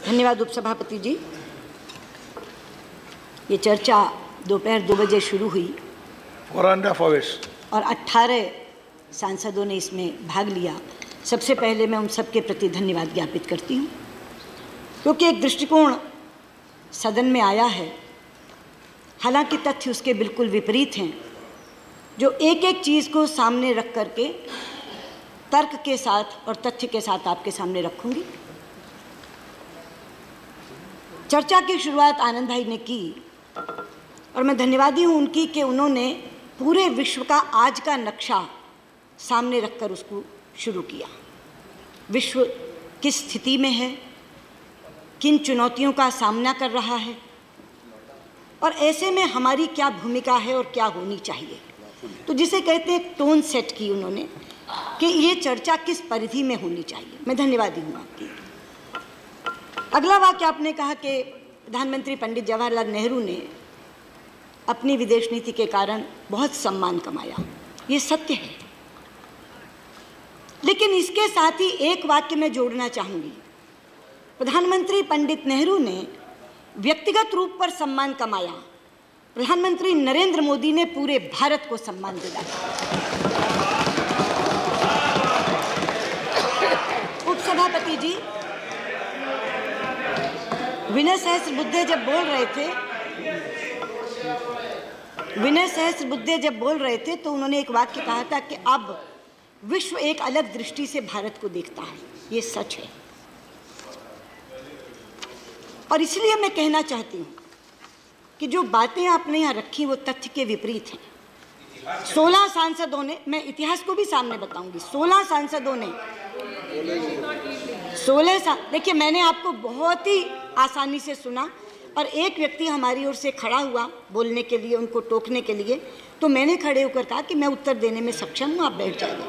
धन्यवाद उपसभापति जी। ये चर्चा दोपहर 2 बजे शुरू हुई और 18 सांसदों ने इसमें भाग लिया। सबसे पहले मैं उन सबके प्रति धन्यवाद ज्ञापित करती हूँ, क्योंकि एक दृष्टिकोण सदन में आया है, हालांकि तथ्य उसके बिल्कुल विपरीत हैं, जो एक एक चीज़ को सामने रख करके तर्क के साथ और तथ्य के साथ आपके सामने रखूंगी। चर्चा की शुरुआत आनंद भाई ने की और मैं धन्यवादी हूँ उनकी कि उन्होंने पूरे विश्व का आज का नक्शा सामने रखकर उसको शुरू किया। विश्व किस स्थिति में है, किन चुनौतियों का सामना कर रहा है और ऐसे में हमारी क्या भूमिका है और क्या होनी चाहिए। तो जिसे कहते हैं टोन सेट की उन्होंने कि ये चर्चा किस परिधि में होनी चाहिए। मैं धन्यवादी हूँ आपकी। अगला वाक्य आपने कहा कि प्रधानमंत्री पंडित जवाहरलाल नेहरू ने अपनी विदेश नीति के कारण बहुत सम्मान कमाया। ये सत्य है, लेकिन इसके साथ ही एक वाक्य मैं जोड़ना चाहूँगी। प्रधानमंत्री पंडित नेहरू ने व्यक्तिगत रूप पर सम्मान कमाया, प्रधानमंत्री नरेंद्र मोदी ने पूरे भारत को सम्मान दिलाया। उपसभापति जी, विनय सहस्त्रबुद्धे जब बोल रहे थे तो उन्होंने एक वाक्य कहा था कि अब विश्व एक अलग दृष्टि से भारत को देखता है। ये सच है और इसलिए मैं कहना चाहती हूँ कि जो बातें आपने यहाँ रखी वो तथ्य के विपरीत हैं। 16 सांसदों ने, मैं इतिहास को भी सामने बताऊंगी, 16 सांसदों ने देखिए, मैंने आपको बहुत ही आसानी से सुना और एक व्यक्ति हमारी ओर से खड़ा हुआ बोलने के लिए, उनको टोकने के लिए, तो मैंने खड़े होकर कहा कि मैं उत्तर देने में सक्षम हूँ, आप बैठ जाइए।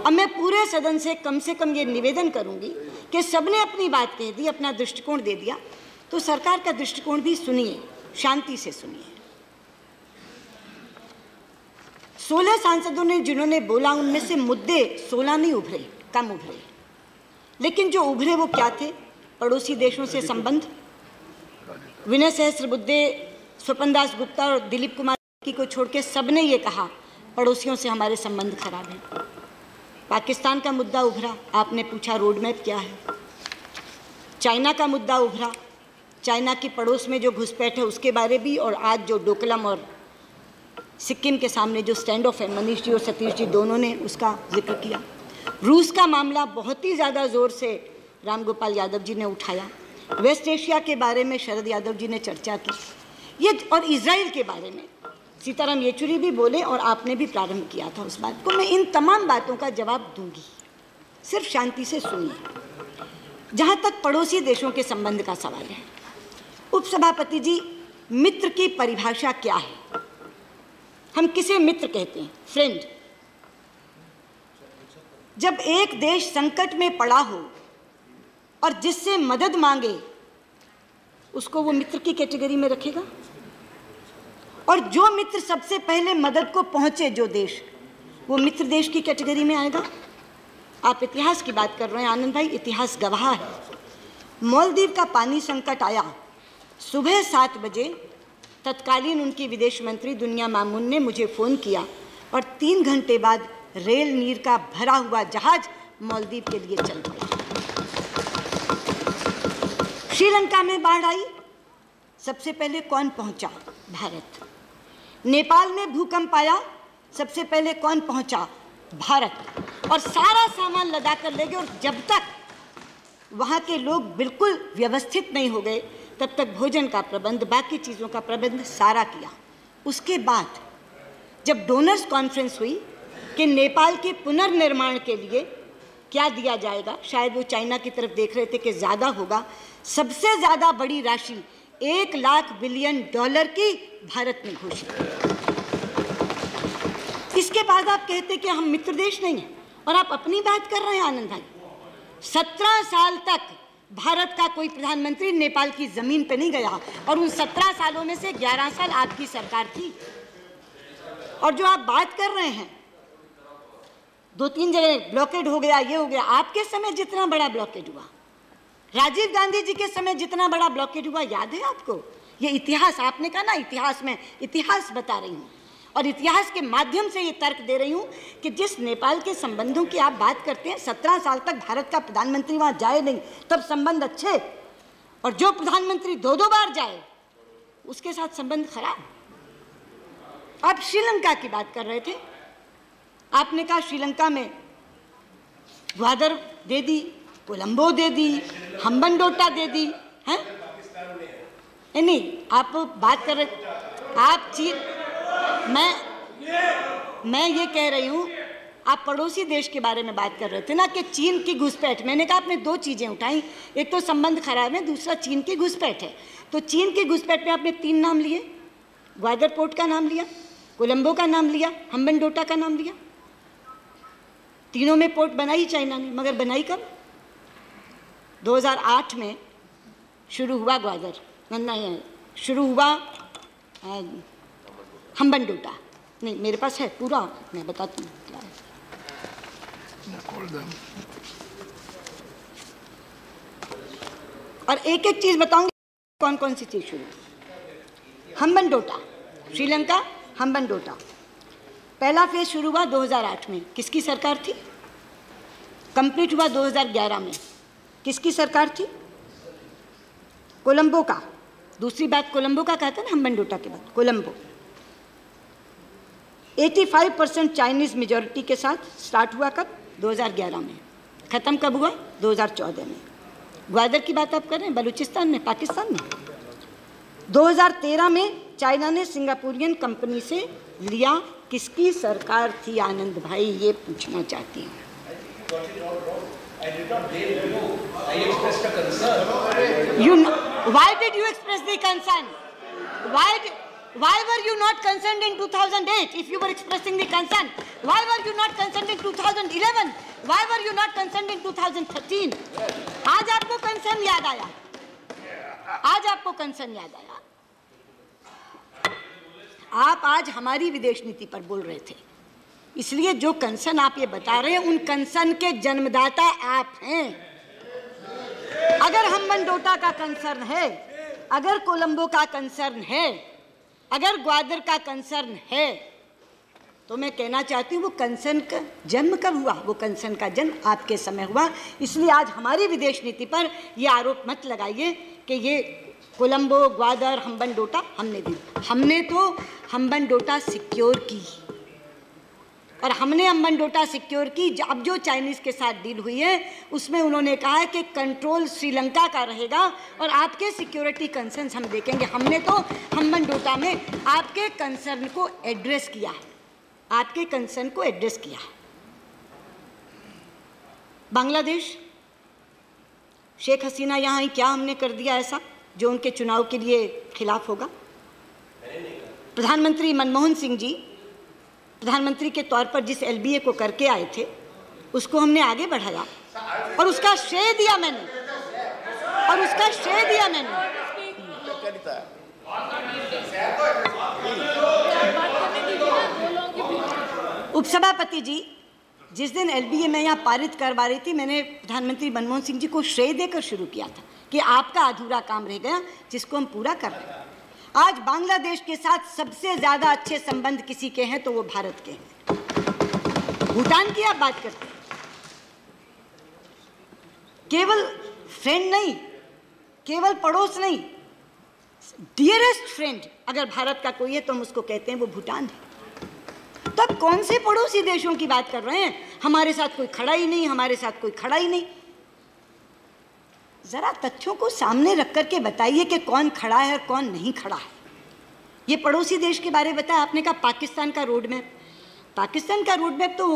अब मैं पूरे सदन से कम ये निवेदन करूंगी कि सबने अपनी बात कह दी, अपना दृष्टिकोण दे दिया, तो सरकार का दृष्टिकोण भी सुनिए, शांति से सुनिए। 16 सांसदों ने जिन्होंने बोला, उनमें से मुद्दे 16 नहीं उभरे, कम उभरे, लेकिन जो उभरे वो क्या थे? पड़ोसी देशों से संबंध। विनय सहस्त्रबुद्धे, स्वपन दास गुप्ता और दिलीप कुमार को छोड़ के सबने ये कहा पड़ोसियों से हमारे संबंध खराब हैं। पाकिस्तान का मुद्दा उभरा, आपने पूछा रोड मैप क्या है। चाइना का मुद्दा उभरा, चाइना की पड़ोस में जो घुसपैठ है उसके बारे भी, और आज जो डोकलम और सिक्किम के सामने जो स्टैंड ऑफ है, मनीष जी और सतीश जी दोनों ने उसका जिक्र किया। रूस का मामला बहुत ही ज़्यादा ज़ोर से रामगोपाल यादव जी ने उठाया। वेस्ट एशिया के बारे में शरद यादव जी ने चर्चा की, ये, और इजराइल के बारे में सीताराम येचुरी भी बोले और आपने भी प्रारंभ किया था उस बात को। मैं इन तमाम बातों का जवाब दूंगी, सिर्फ शांति से सुनिए। जहाँ तक पड़ोसी देशों के संबंध का सवाल है, उपसभापति जी, मित्र की परिभाषा क्या है? हम किसे मित्र कहते हैं? फ्रेंड। जब एक देश संकट में पड़ा हो और जिससे मदद मांगे, उसको वो मित्र की कैटेगरी में रखेगा, और जो मित्र सबसे पहले मदद को पहुंचे, जो देश, वो मित्र देश की कैटेगरी में आएगा। आप इतिहास की बात कर रहे हैं आनंद भाई, इतिहास गवाह है। मालदीव का पानी संकट आया, सुबह 7 बजे तत्कालीन उनकी विदेश मंत्री दुनिया मामून ने मुझे फ़ोन किया और 3 घंटे बाद रेल नीर का भरा हुआ जहाज मालदीव के लिए चल पड़ा। श्रीलंका में बाढ़ आई, सबसे पहले कौन पहुंचा? भारत। नेपाल में भूकंप आया, सबसे पहले कौन पहुंचा? भारत। और सारा सामान लदा कर ले गए, और जब तक वहाँ के लोग बिल्कुल व्यवस्थित नहीं हो गए तब तक भोजन का प्रबंध, बाकी चीज़ों का प्रबंध सारा किया। उसके बाद जब डोनर्स कॉन्फ्रेंस हुई कि नेपाल के पुनर्निर्माण के लिए क्या दिया जाएगा, शायद वो चाइना की तरफ देख रहे थे कि ज़्यादा होगा, सबसे ज़्यादा बड़ी राशि $1 लाख बिलियन की भारत ने घोषित की। इसके बाद आप कहते कि हम मित्र देश नहीं हैं, और आप अपनी बात कर रहे हैं आनंद भाई। 17 साल तक भारत का कोई प्रधानमंत्री नेपाल की जमीन पे नहीं गया, और उन 17 सालों में से 11 साल आपकी सरकार थी। और जो आप बात कर रहे हैं, 2-3 जगह ब्लॉकेड हो गया, ये हो गया, आपके समय जितना बड़ा ब्लॉकेड हुआ, राजीव गांधी जी के समय जितना बड़ा ब्लॉकेट हुआ याद है आपको? ये इतिहास, आपने कहा ना इतिहास में, इतिहास बता रही हूँ और इतिहास के माध्यम से ये तर्क दे रही हूँ कि जिस नेपाल के संबंधों की आप बात करते हैं, 17 साल तक भारत का प्रधानमंत्री वहाँ जाए नहीं, तब संबंध अच्छे, और जो प्रधानमंत्री 2-2 बार जाए उसके साथ संबंध खराब। आप श्रीलंका की बात कर रहे थे, आपने कहा श्रीलंका में ग्वादर दे दी, कोलंबो दे दी, हम्बनटोटा दे दी, हैं? नहीं, आप बात कर रहे, आप चीन, मैं ये कह रही हूँ, आप पड़ोसी देश के बारे में बात कर रहे थे ना कि चीन की घुसपैठ। मैंने कहा आपने 2 चीज़ें उठाई, एक तो संबंध खराब है, दूसरा चीन की घुसपैठ है। तो चीन की घुसपैठ में आपने 3 नाम लिए, ग्वादर पोर्ट का नाम लिया, कोलंबो का नाम लिया, हम्बनटोटा का नाम लिया। तीनों में पोर्ट बनाई चाइना ने, मगर बनाई कब? 2008 में शुरू हुआ ग्वादर, नहीं शुरू हुआ हम्बनटोटा। नहीं, मेरे पास है पूरा, मैं बताती हूँ क्या है। और एक एक चीज़ बताऊंगी कौन कौन सी चीज़ शुरू। हम्बनटोटा, श्रीलंका, हम्बनटोटा पहला फेज शुरू हुआ 2008 में, किसकी सरकार थी? कंप्लीट हुआ 2011 में, किसकी सरकार थी? कोलंबो का। दूसरी बात कोलंबो का कहते हैं ना, हम्बनटोटा के बाद कोलंबो। 85% चाइनीज़ मेजॉरिटी के साथ स्टार्ट हुआ कब? 2011 में। ख़त्म कब हुआ? 2014 में। ग्वादर की बात आप कर रहे हैं, बलूचिस्तान में, पाकिस्तान में। 2013 में चाइना ने सिंगापुरियन कंपनी से लिया, किसकी सरकार थी? आनंद भाई, ये पूछना चाहती हूँ। Why did you express the concern? Why were you not concerned in 2008 if you were expressing the concern? Why were you not concerned in 2011? Why were you not concerned in 2013? आज आपको कंसर्न याद आया, आज आपको concern याद आया। आप आज हमारी विदेश नीति पर बोल रहे थे, इसलिए जो कंसर्न आप ये बता रहे हैं, उन कंसर्न के जन्मदाता आप हैं। अगर हम्बनटोटा का कंसर्न है, अगर कोलंबो का कंसर्न है, अगर ग्वादर का कंसर्न है, तो मैं कहना चाहती हूँ वो कंसर्न का जन्म कब हुआ? वो कंसर्न का जन्म आपके समय हुआ। इसलिए आज हमारी विदेश नीति पर ये आरोप मत लगाइए कि ये कोलंबो, ग्वादर, हम्बनटोटा हमने दी। हमने तो हम्बनटोटा सिक्योर की, और हमने हम्बनटोटा सिक्योर की। अब जो चाइनीज़ के साथ डील हुई है उसमें उन्होंने कहा है कि कंट्रोल श्रीलंका का रहेगा और आपके सिक्योरिटी कंसर्न्स हम देखेंगे। हमने तो हम्बनटोटा में आपके कंसर्न को एड्रेस किया है, आपके कंसर्न को एड्रेस किया है। बांग्लादेश, शेख हसीना यहाँ ही, क्या हमने कर दिया ऐसा जो उनके चुनाव के लिए खिलाफ होगा? प्रधानमंत्री मनमोहन सिंह जी प्रधानमंत्री के तौर पर जिस एलबीए को करके आए थे उसको हमने आगे बढ़ाया और उसका श्रेय दिया मैंने, और उसका श्रेय दिया मैंने। उपसभापति जी, जिस दिन एलबीए में यहाँ पारित करवा रही थी, मैंने प्रधानमंत्री मनमोहन सिंह जी को श्रेय देकर शुरू किया था कि आपका अधूरा काम रह गया जिसको हम पूरा कर रहे हैं। आज बांग्लादेश के साथ सबसे ज़्यादा अच्छे संबंध किसी के हैं तो वो भारत के हैं। भूटान की आप बात करते हैं, केवल फ्रेंड नहीं, केवल पड़ोस नहीं, डियरेस्ट फ्रेंड अगर भारत का कोई है तो हम उसको कहते हैं वो भूटान है। तो अब कौन से पड़ोसी देशों की बात कर रहे हैं? हमारे साथ कोई खड़ा ही नहीं, हमारे साथ कोई खड़ा ही नहीं। जरा तथ्यों को सामने रख करके बताइए कि कौन खड़ा है और कौन नहीं खड़ा है। ये पड़ोसी देश के बारे में बताया आपने, कहा पाकिस्तान का रोड मैप। पाकिस्तान का रोड मैप तो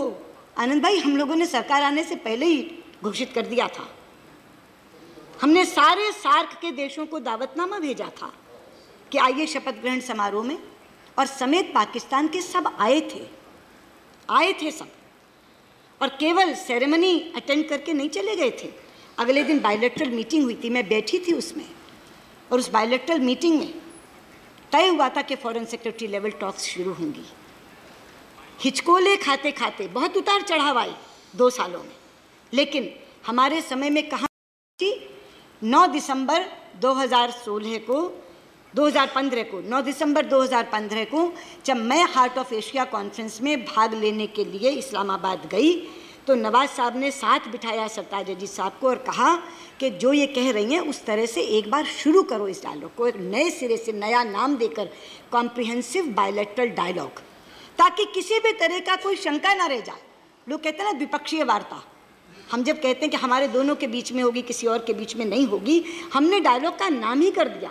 आनंद भाई हम लोगों ने सरकार आने से पहले ही घोषित कर दिया था। हमने सारे सार्क के देशों को दावतनामा भेजा था कि आइए शपथ ग्रहण समारोह में, और समेत पाकिस्तान के सब आए थे सब, और केवल सेरेमनी अटेंड करके नहीं चले गए थे। अगले दिन बायलैटरल मीटिंग हुई थी, मैं बैठी थी उसमें, और उस बायलैटरल मीटिंग में तय हुआ था कि फॉरेन सेक्रेटरी लेवल टॉक्स शुरू होंगी। हिचकोले खाते खाते बहुत उतार चढ़ाव आए 2 सालों में, लेकिन हमारे समय में कहाँ थी 9 दिसंबर 2015 को 9 दिसंबर 2015 को जब मैं हार्ट ऑफ एशिया कॉन्फ्रेंस में भाग लेने के लिए इस्लामाबाद गई तो नवाज साहब ने साथ बिठाया सरताज अजीज साहब को और कहा कि जो ये कह रही हैं उस तरह से एक बार शुरू करो इस डायलॉग को, एक नए सिरे से नया नाम देकर कॉम्प्रिहेंसिव बायलैटरल डायलॉग, ताकि किसी भी तरह का कोई शंका ना रह जाए। लोग कहते हैं ना द्विपक्षीय वार्ता, हम जब कहते हैं कि हमारे दोनों के बीच में होगी, किसी और के बीच में नहीं होगी, हमने डायलॉग का नाम ही कर दिया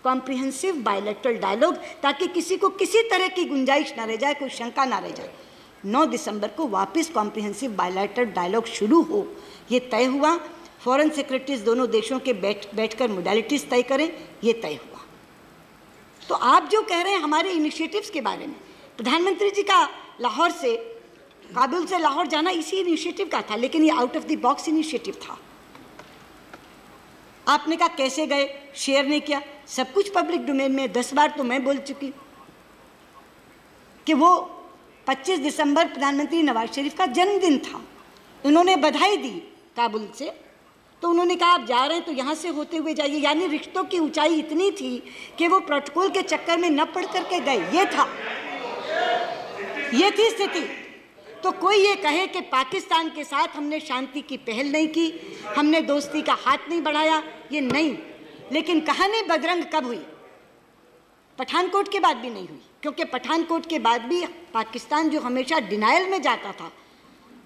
कॉम्प्रिहेंसिव बायलैटरल डायलॉग, ताकि किसी को किसी तरह की गुंजाइश ना रह जाए, कोई शंका ना रह जाए। 9 दिसंबर को वापस कॉम्प्रिहेंसिव बायलैटरल डायलॉग शुरू हो, ये तय हुआ। फॉरेन सेक्रेटरीज दोनों देशों के बैठकर मोडालिटीज़ तय करें, ये तय हुआ। तो आप जो कह रहे हैं हमारे इनिशिएटिव्स के बारे में, प्रधानमंत्री जी का लाहौर से, काबुल से लाहौर जाना इसी इनिशिएटिव का था, लेकिन ये out of the box initiative था। आपने कहा कैसे गए, शेयर नहीं किया, सब कुछ पब्लिक डोमेन में। 10 बार तो मैं बोल चुकी कि वो 25 दिसंबर प्रधानमंत्री नवाज शरीफ का जन्मदिन था। उन्होंने बधाई दी काबुल से, तो उन्होंने कहा आप जा रहे हैं तो यहाँ से होते हुए जाइए, यानी रिश्तों की ऊंचाई इतनी थी कि वो प्रोटोकॉल के चक्कर में न पड़ करके गए। ये थी स्थिति। तो कोई ये कहे कि पाकिस्तान के साथ हमने शांति की पहल नहीं की, हमने दोस्ती का हाथ नहीं बढ़ाया, ये नहीं। लेकिन कहानी बदरंग कब हुई? पठानकोट के बाद भी नहीं हुई, क्योंकि पठानकोट के बाद भी पाकिस्तान जो हमेशा डिनायल में जाता था,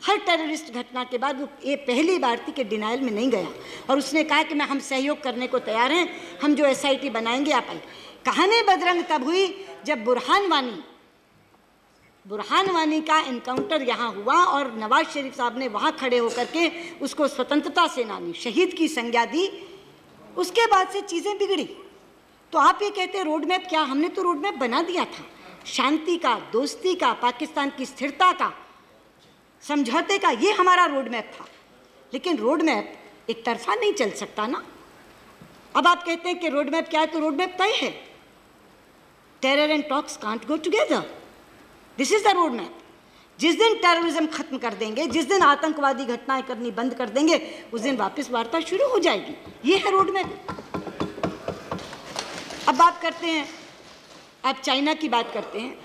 हर टेररिस्ट घटना के बाद वो ये पहली बार थी कि डिनायल में नहीं गया और उसने कहा कि हम सहयोग करने को तैयार हैं, हम जो SIT बनाएंगे आप आइए। कहानी बदरंग तब हुई जब बुरहान वानी का इनकाउंटर यहाँ हुआ और नवाज शरीफ साहब ने वहाँ खड़े होकर के उसको स्वतंत्रता सेनानी शहीद की संज्ञा दी। उसके बाद से चीज़ें बिगड़ी। तो आप ये कहते हैं रोड मैप, क्या हमने तो रोड मैप बना दिया था, शांति का, दोस्ती का, पाकिस्तान की स्थिरता का, समझौते का, ये हमारा रोड मैप था। लेकिन रोड मैप एक तरफा नहीं चल सकता ना। अब आप कहते हैं कि रोड मैप क्या है, तो रोड मैप तय है। Terror and talks can't go together, this is the road map. जिस दिन टेररिज्म खत्म कर देंगे, जिस दिन आतंकवादी घटनाएं करनी बंद कर देंगे, उस दिन वापस वार्ता शुरू हो जाएगी। ये है रोड मैप। अब बात करते हैं, आप चाइना की बात करते हैं।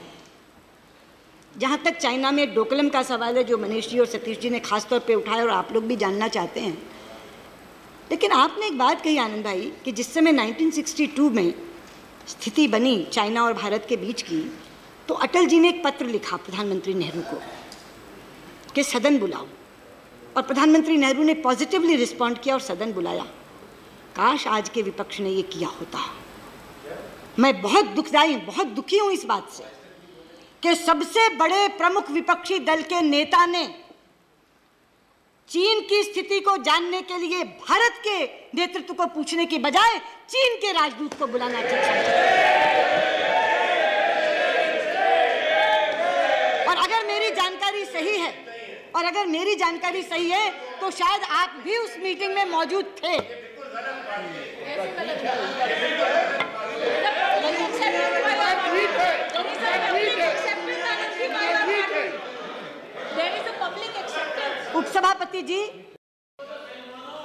जहाँ तक चाइना में डोकलम का सवाल है, जो मनीष जी और सतीश जी ने खास तौर पे उठाया और आप लोग भी जानना चाहते हैं, लेकिन आपने एक बात कही आनंद भाई कि जिस समय 1962 में स्थिति बनी चाइना और भारत के बीच की, तो अटल जी ने एक पत्र लिखा प्रधानमंत्री नेहरू को कि सदन बुलाओ, और प्रधानमंत्री नेहरू ने पॉजिटिवली रिस्पॉन्ड किया और सदन बुलाया। काश आज के विपक्ष ने ये किया होता। मैं बहुत दुखी हूँ इस बात से कि सबसे बड़े प्रमुख विपक्षी दल के नेता ने चीन की स्थिति को जानने के लिए भारत के नेतृत्व को पूछने की बजाय चीन के राजदूत को बुलाना चाहिए। और अगर मेरी जानकारी सही है तो शायद आप भी उस मीटिंग में मौजूद थे। उपसभापति जी,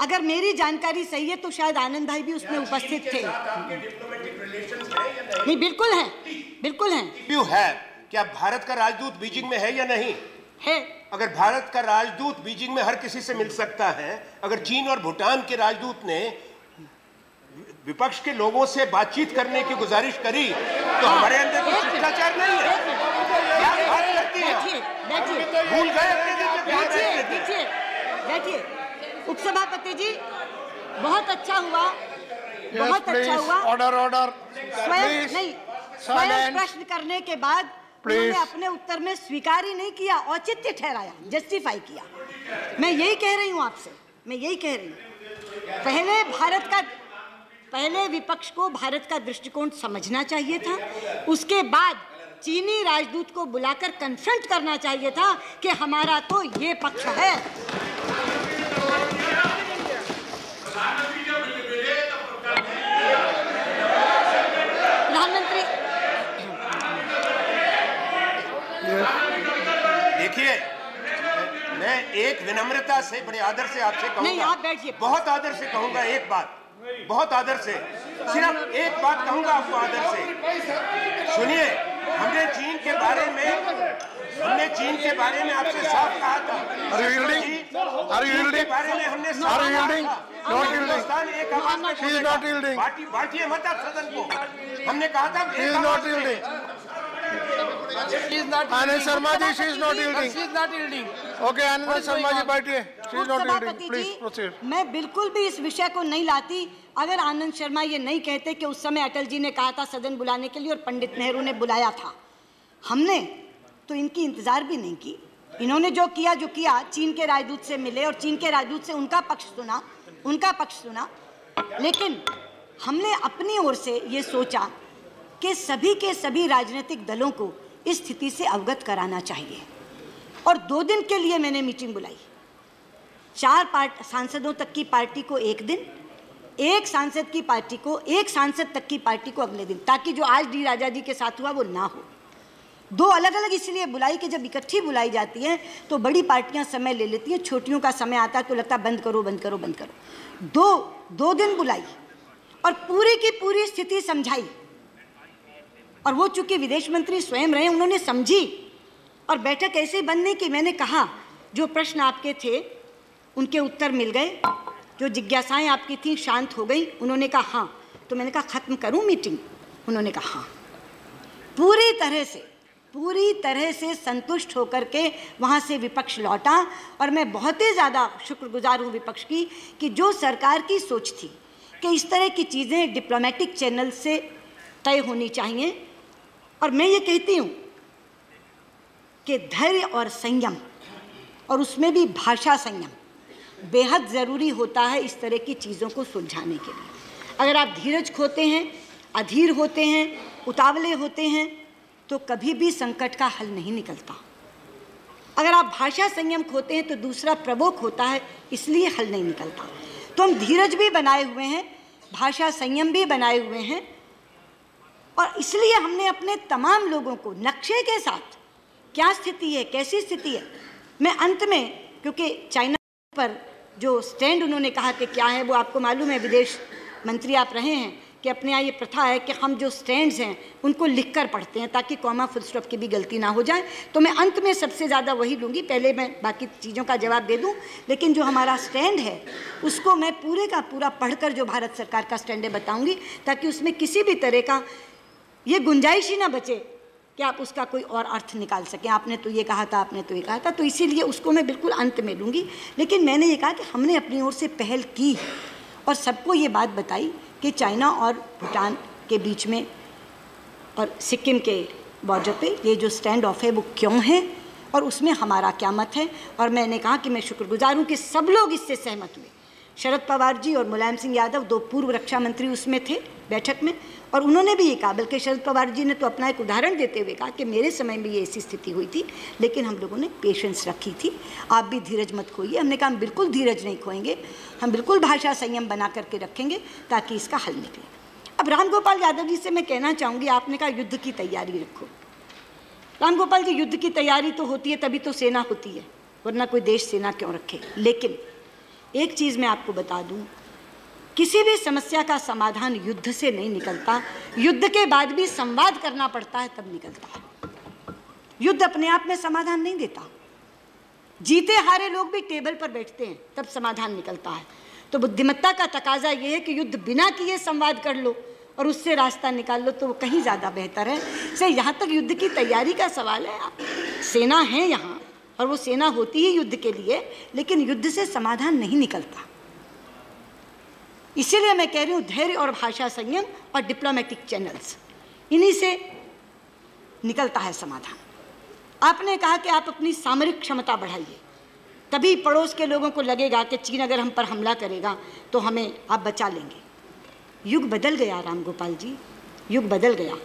अगर मेरी जानकारी सही है तो शायद आनंद भाई भी उसमें उपस्थित थे। नहीं, बिल्कुल है, बिल्कुल है। क्या भारत का राजदूत बीजिंग में है या नहीं है? अगर भारत का राजदूत बीजिंग में हर किसी से मिल सकता है, अगर चीन और भूटान के राजदूत ने विपक्ष के लोगों से बातचीत करने की गुजारिश करी, तो हमारे अंदर कोई शिष्टाचार नहीं है। क्या बात करती हैं? भूल गए अपने बैठिए। उपसभापति जी, बहुत अच्छा हुआ, बहुत अच्छा हुआ। ऑर्डर। स्वयं प्रश्न करने के बाद उन्होंने अपने उत्तर में स्वीकार ही नहीं किया, औचित्य ठहराया, जस्टिफाई किया। मैं यही कह रही हूँ आपसे, पहले विपक्ष को भारत का दृष्टिकोण समझना चाहिए था, उसके बाद चीनी राजदूत को बुलाकर कन्फ्रंट करना चाहिए था कि हमारा तो ये पक्ष है। प्रधानमंत्री, देखिए, मैं एक एक विनम्रता से, बड़े आदर से आपसे कहूंगा, नहीं, आप बैठिए। बहुत आदर से कहूंगा एक बात, बहुत आदर से, सिर्फ एक बात कहूंगा आपको आदर से। सुनिए, हमने चीन के बारे में आपसे साफ कहा था। चीन के बारे में हमने साफ कहा था। हिंदुस्तान एक आवाज में बांटिए मत आप सदन को। हमने कहा था Anand Sharma ji, she is not yielding. Okay, Anand Sharma ji बैठिए. She is not yielding. Please proceed. मैं बिल्कुल भी इस विषय को नहीं लाती अगर आनंद शर्मा ये नहीं कहते कि उस समय अटल जी ने कहा था सदन बुलाने के लिए और पंडित नेहरू ने बुलाया था। हमने तो इनकी इंतजार भी नहीं की। इन्होंने जो किया, चीन के राजदूत से मिले और चीन के राजदूत से उनका पक्ष सुना, लेकिन हमने अपनी ओर से ये सोचा कि सभी के सभी राजनीतिक दलों को इस स्थिति से अवगत कराना चाहिए। और 2 दिन के लिए मैंने मीटिंग बुलाई, 4 सांसदों तक की पार्टी को एक दिन, एक सांसद तक की पार्टी को अगले दिन, ताकि जो आज डी राजा जी के साथ हुआ वो ना हो। 2 अलग अलग इसलिए बुलाई कि जब इकट्ठी बुलाई जाती है तो बड़ी पार्टियां समय ले लेती हैं, छोटियों का समय आता है तो लगता है बंद करो। 2 दिन बुलाई और पूरी की पूरी स्थिति समझाई। और वो चूंकि विदेश मंत्री स्वयं रहे, उन्होंने समझी और बैठक ऐसे बंद नहीं की। मैंने कहा जो प्रश्न आपके थे उनके उत्तर मिल गए, जो जिज्ञासाएं आपकी थी शांत हो गई। उन्होंने कहा हाँ, तो मैंने कहा खत्म करूं मीटिंग? उन्होंने कहा हाँ। पूरी तरह से संतुष्ट होकर के वहाँ से विपक्ष लौटा। और मैं बहुत ही ज़्यादा शुक्रगुजार हूँ विपक्ष की कि जो सरकार की सोच थी कि इस तरह की चीज़ें डिप्लोमेटिक चैनल से तय होनी चाहिए। और मैं ये कहती हूँ कि धैर्य और संयम, और उसमें भी भाषा संयम बेहद ज़रूरी होता है इस तरह की चीज़ों को सुलझाने के लिए। अगर आप धीरज खोते हैं, अधीर होते हैं, उतावले होते हैं तो कभी भी संकट का हल नहीं निकलता। अगर आप भाषा संयम खोते हैं तो दूसरा प्रवोक होता है, इसलिए हल नहीं निकलता। तो हम धीरज भी बनाए हुए हैं, भाषा संयम भी बनाए हुए हैं। और इसलिए हमने अपने तमाम लोगों को नक्शे के साथ क्या स्थिति है, कैसी स्थिति है, मैं अंत में, क्योंकि चाइना पर जो स्टैंड उन्होंने कहा कि क्या है, वो आपको मालूम है, विदेश मंत्री आप रहे हैं, कि अपने यहाँ ये प्रथा है कि हम जो स्टैंड्स हैं उनको लिख कर पढ़ते हैं ताकि कॉमा फुल स्टॉप की भी गलती ना हो जाए। तो मैं अंत में सबसे ज़्यादा वही लूँगी, पहले मैं बाकी चीज़ों का जवाब दे दूँ, लेकिन जो हमारा स्टैंड है उसको मैं पूरे का पूरा पढ़कर जो भारत सरकार का स्टैंड है बताऊँगी, ताकि उसमें किसी भी तरह का ये गुंजाइश ही ना बचे कि आप उसका कोई और अर्थ निकाल सकें, आपने तो ये कहा था, आपने तो ये कहा था। तो इसीलिए उसको मैं बिल्कुल अंत में लूँगी। लेकिन मैंने ये कहा कि हमने अपनी ओर से पहल की और सबको ये बात बताई कि चाइना और भूटान के बीच में और सिक्किम के बॉर्डर पे ये जो स्टैंड ऑफ है वो क्यों है और उसमें हमारा क्या मत है। और मैंने कहा कि मैं शुक्रगुजार हूँ कि सब लोग इससे सहमत हुए। शरद पवार जी और मुलायम सिंह यादव, 2 पूर्व रक्षा मंत्री उसमें थे बैठक में, और उन्होंने भी ये कहा, बल्कि शरद पवार जी ने तो अपना एक उदाहरण देते हुए कहा कि मेरे समय में ये ऐसी स्थिति हुई थी, लेकिन हम लोगों ने पेशेंस रखी थी, आप भी धीरज मत खोइए। हमने कहा हम बिल्कुल धीरज नहीं खोएंगे, हम बिल्कुल भाषा संयम बना करके रखेंगे ताकि इसका हल निकले। अब रामगोपाल यादव जी से मैं कहना चाहूँगी, आपने कहा युद्ध की तैयारी रखो। रामगोपाल जी, युद्ध की तैयारी तो होती है तभी तो सेना होती है, वरना कोई देश सेना क्यों रखे। लेकिन एक चीज़ मैं आपको बता दूं, किसी भी समस्या का समाधान युद्ध से नहीं निकलता, युद्ध के बाद भी संवाद करना पड़ता है तब निकलता है। युद्ध अपने आप में समाधान नहीं देता, जीते हारे लोग भी टेबल पर बैठते हैं तब समाधान निकलता है। तो बुद्धिमत्ता का तकाजा ये है कि युद्ध बिना किए संवाद कर लो और उससे रास्ता निकाल लो, तो वो कहीं ज़्यादा बेहतर है। से यहाँ तक युद्ध की तैयारी का सवाल है, सेना है यहाँ और वो सेना होती ही युद्ध के लिए, लेकिन युद्ध से समाधान नहीं निकलता। इसीलिए मैं कह रही हूँ धैर्य और भाषा संयम और डिप्लोमेटिक चैनल्स, इन्हीं से निकलता है समाधान। आपने कहा कि आप अपनी सामरिक क्षमता बढ़ाइए, तभी पड़ोस के लोगों को लगेगा कि चीन अगर हम पर हमला करेगा तो हमें आप बचा लेंगे। युग बदल गया रामगोपाल जी, युग बदल गया।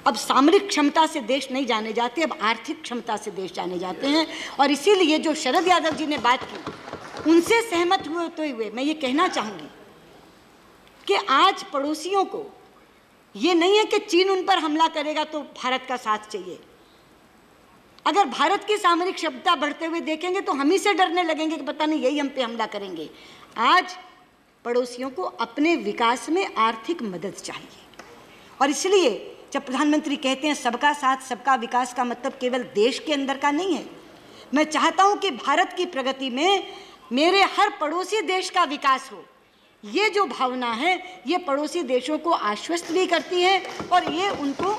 अब सामरिक क्षमता से देश नहीं जाने जाते, अब आर्थिक क्षमता से देश जाने जाते हैं। और इसीलिए जो शरद यादव जी ने बात की, उनसे सहमत हुए मैं ये कहना चाहूँगी कि आज पड़ोसियों को ये नहीं है कि चीन उन पर हमला करेगा तो भारत का साथ चाहिए। अगर भारत की सामरिक क्षमता बढ़ते हुए देखेंगे तो हम ही से डरने लगेंगे कि पता नहीं यही हम पे हमला करेंगे। आज पड़ोसियों को अपने विकास में आर्थिक मदद चाहिए, और इसलिए जब प्रधानमंत्री कहते हैं सबका साथ सबका विकास का मतलब केवल देश के अंदर का नहीं है। मैं चाहता हूं कि भारत की प्रगति में मेरे हर पड़ोसी देश का विकास हो। ये जो भावना है ये पड़ोसी देशों को आश्वस्त भी करती है और ये उनको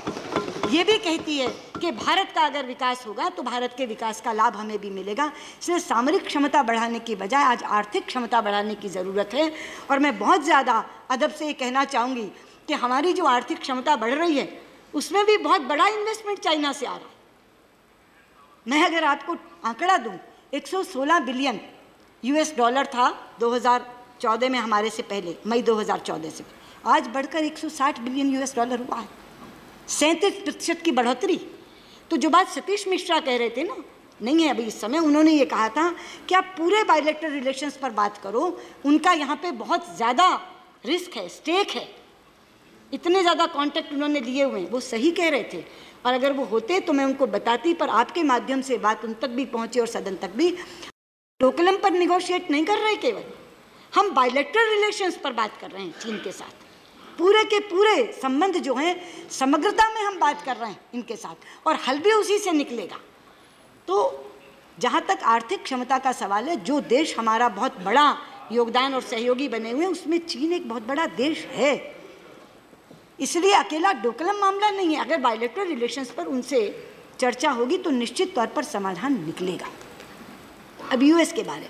ये भी कहती है कि भारत का अगर विकास होगा तो भारत के विकास का लाभ हमें भी मिलेगा। इसलिए सामरिक क्षमता बढ़ाने की बजाय आज आर्थिक क्षमता बढ़ाने की ज़रूरत है। और मैं बहुत ज़्यादा अदब से ये कहना चाहूँगी कि हमारी जो आर्थिक क्षमता बढ़ रही है उसमें भी बहुत बड़ा इन्वेस्टमेंट चाइना से आ रहा है। मैं अगर आपको आंकड़ा दूँ, 116 बिलियन US डॉलर था 2014 में, हमारे से पहले मई 2014 से, आज बढ़कर 160 बिलियन US डॉलर हुआ है, 37% की बढ़ोतरी। तो जो बात सतीश मिश्रा कह रहे थे ना, नहीं है अभी इस समय, उन्होंने ये कहा था कि आप पूरे बायलैटरल रिलेशंस पर बात करो, उनका यहाँ पे बहुत ज़्यादा रिस्क है, स्टेक है, इतने ज़्यादा कॉन्टैक्ट उन्होंने लिए हुए हैं। वो सही कह रहे थे, और अगर वो होते तो मैं उनको बताती, पर आपके माध्यम से बात उन तक भी पहुँची और सदन तक भी। डोकलम पर निगोशिएट नहीं कर रहे, केवल हम बायलैटरल रिलेशंस पर बात कर रहे हैं चीन के साथ। पूरे के पूरे संबंध जो हैं समग्रता में हम बात कर रहे हैं इनके साथ, और हल भी उसी से निकलेगा। तो जहाँ तक आर्थिक क्षमता का सवाल है, जो देश हमारा बहुत बड़ा योगदान और सहयोगी बने हुए हैं उसमें चीन एक बहुत बड़ा देश है। इसलिए अकेला डोकलम मामला नहीं है, अगर बायलैटरल रिलेशंस पर उनसे चर्चा होगी तो निश्चित तौर पर समाधान निकलेगा। अब US के बारे,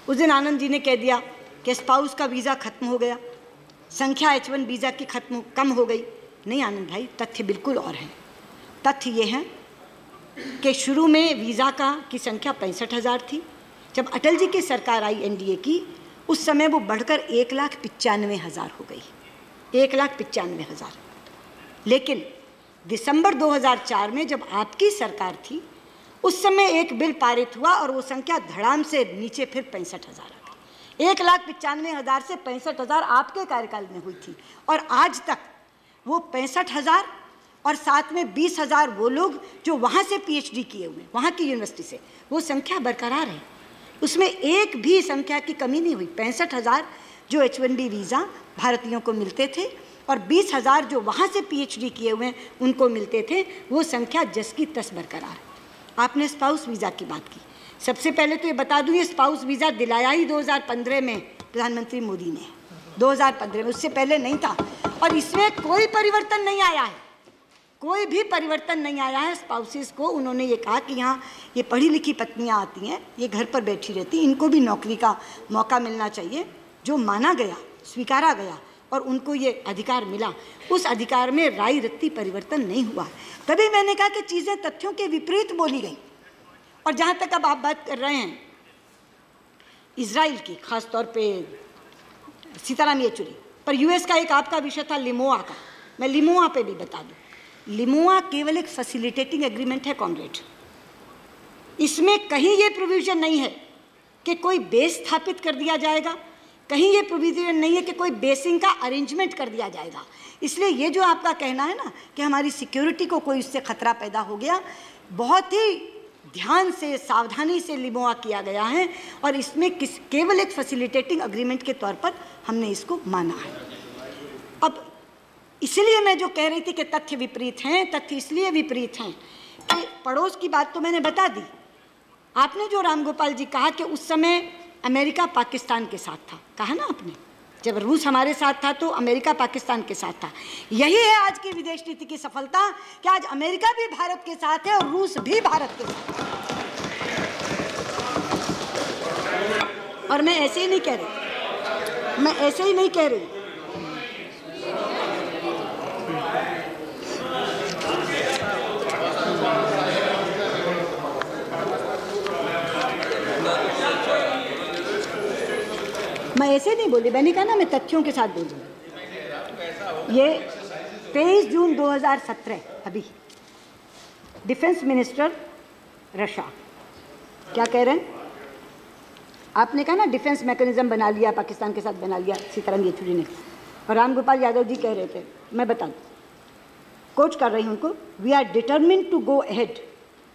उस दिन आनंद जी ने कह दिया कि स्पाउस का वीज़ा खत्म हो गया, संख्या H1 वीज़ा की कम हो गई। नहीं आनंद भाई, तथ्य बिल्कुल और है। तथ्य ये है कि शुरू में वीज़ा की संख्या 65,000 थी। जब अटल जी की सरकार आई NDA की, उस समय वो बढ़कर 1,95,000 हो गई, 1,95,000। लेकिन दिसंबर 2004 में जब आपकी सरकार थी, उस समय एक बिल पारित हुआ और वो संख्या धड़ाम से नीचे फिर 65,000 आ गई। 1,95,000 से 65,000 आपके कार्यकाल में हुई थी, और आज तक वो 65,000 और साथ में 20,000 वो लोग जो वहाँ से PhD किए हुए, वहाँ की यूनिवर्सिटी से, वो संख्या बरकरार है। उसमें एक भी संख्या की कमी नहीं हुई। 65,000 जो H1B वीज़ा भारतीयों को मिलते थे और 20,000 जो वहाँ से PhD किए हुए उनको मिलते थे, वो संख्या जस की तस बरकरार है। आपने स्पाउस वीज़ा की बात की। सबसे पहले तो ये बता दूँ, ये स्पाउस वीज़ा दिलाया ही 2015 में प्रधानमंत्री मोदी ने, 2015 में, उससे पहले नहीं था। और इसमें कोई परिवर्तन नहीं आया है, कोई भी परिवर्तन नहीं आया है। स्पाउसेस को उन्होंने ये कहा कि यहाँ ये पढ़ी लिखी पत्नियाँ आती हैं, ये घर पर बैठी रहती, इनको भी नौकरी का मौका मिलना चाहिए, जो माना गया, स्वीकारा गया और उनको ये अधिकार मिला। उस अधिकार में राई रत्ती परिवर्तन नहीं हुआ। तभी मैंने कहा कि चीज़ें तथ्यों के विपरीत बोली गई। और जहाँ तक अब आप बात कर रहे हैं इजराइल की, ख़ास तौर पे सीताराम येचुरी, पर US का एक आपका विषय था लिमोआ का, मैं लिमोआ पे भी बता दूँ। लिमोआ केवल एक फैसिलिटेटिंग एग्रीमेंट है कॉमरेड, इसमें कहीं ये प्रोविज़न नहीं है कि कोई बेस स्थापित कर दिया जाएगा, कहीं ये प्रोविज़न नहीं है कि कोई बेसिंग का अरेंजमेंट कर दिया जाएगा। इसलिए ये जो आपका कहना है ना कि हमारी सिक्योरिटी को कोई इससे खतरा पैदा हो गया, बहुत ही ध्यान से, सावधानी से लिमोआ किया गया है, और इसमें केवल एक फैसिलिटेटिंग एग्रीमेंट के तौर पर हमने इसको माना है। अब इसलिए मैं जो कह रही थी कि तथ्य विपरीत हैं, तथ्य इसलिए विपरीत हैं कि पड़ोस की बात तो मैंने बता दी। आपने जो रामगोपाल जी कहा कि उस समय अमेरिका पाकिस्तान के साथ था, कहा ना आपने, जब रूस हमारे साथ था तो अमेरिका पाकिस्तान के साथ था। यही है आज की विदेश नीति की सफलता कि आज अमेरिका भी भारत के साथ है और रूस भी भारत के साथ है। और मैं ऐसे ही नहीं कह रही, मैं ऐसे ही नहीं कह रही। मैं ऐसे नहीं बोली, मैंने कहा ना मैं तथ्यों के साथ बोलूँगी। ये 23 जून 2017 अभी डिफेंस मिनिस्टर रशिया क्या कह रहे हैं, आपने कहा ना डिफेंस मैकेनिज्म बना लिया, पाकिस्तान के साथ बना लिया सीताराम येचुरी ने, और रामगोपाल यादव जी कह रहे थे, मैं बता दूँ, कोच कर रही हूँ उनको, we are determined to go ahead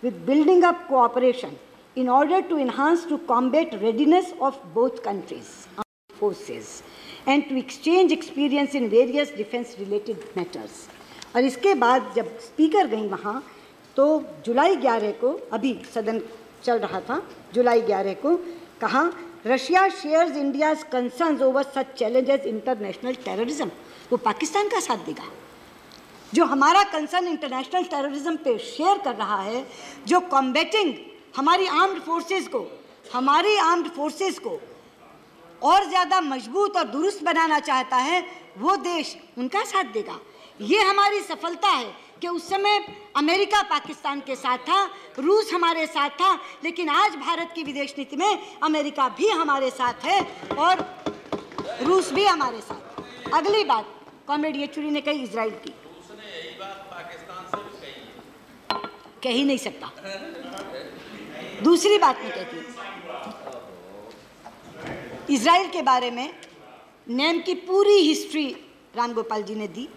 with building up cooperation in order to enhance to combat readiness of both countries' armed forces and to exchange experience in various defense related matters. और इसके बाद जब speaker गई वहाँ तो जुलाई 11 को, अभी सदन चल रहा था, जुलाई 11 को कहा Russia shares India's concerns over such challenges international terrorism. वो पाकिस्तान का साथ देगा जो हमारा कंसर्न इंटरनेशनल टेररिज्म पे शेयर कर रहा है, जो कॉम्बैटिंग हमारी आर्म्ड फोर्सेस को और ज़्यादा मजबूत और दुरुस्त बनाना चाहता है, वो देश उनका साथ देगा। ये हमारी सफलता है कि उस समय अमेरिका पाकिस्तान के साथ था, रूस हमारे साथ था, लेकिन आज भारत की विदेश नीति में अमेरिका भी हमारे साथ है और रूस भी हमारे साथ। अगली बात कॉमरेड येचुरी ने कही इजराइल की, कह ही नहीं सकता। दूसरी बात मैं कहती हूँ, इजराइल के बारे में नेम की पूरी हिस्ट्री राम गोपाल जी ने दी,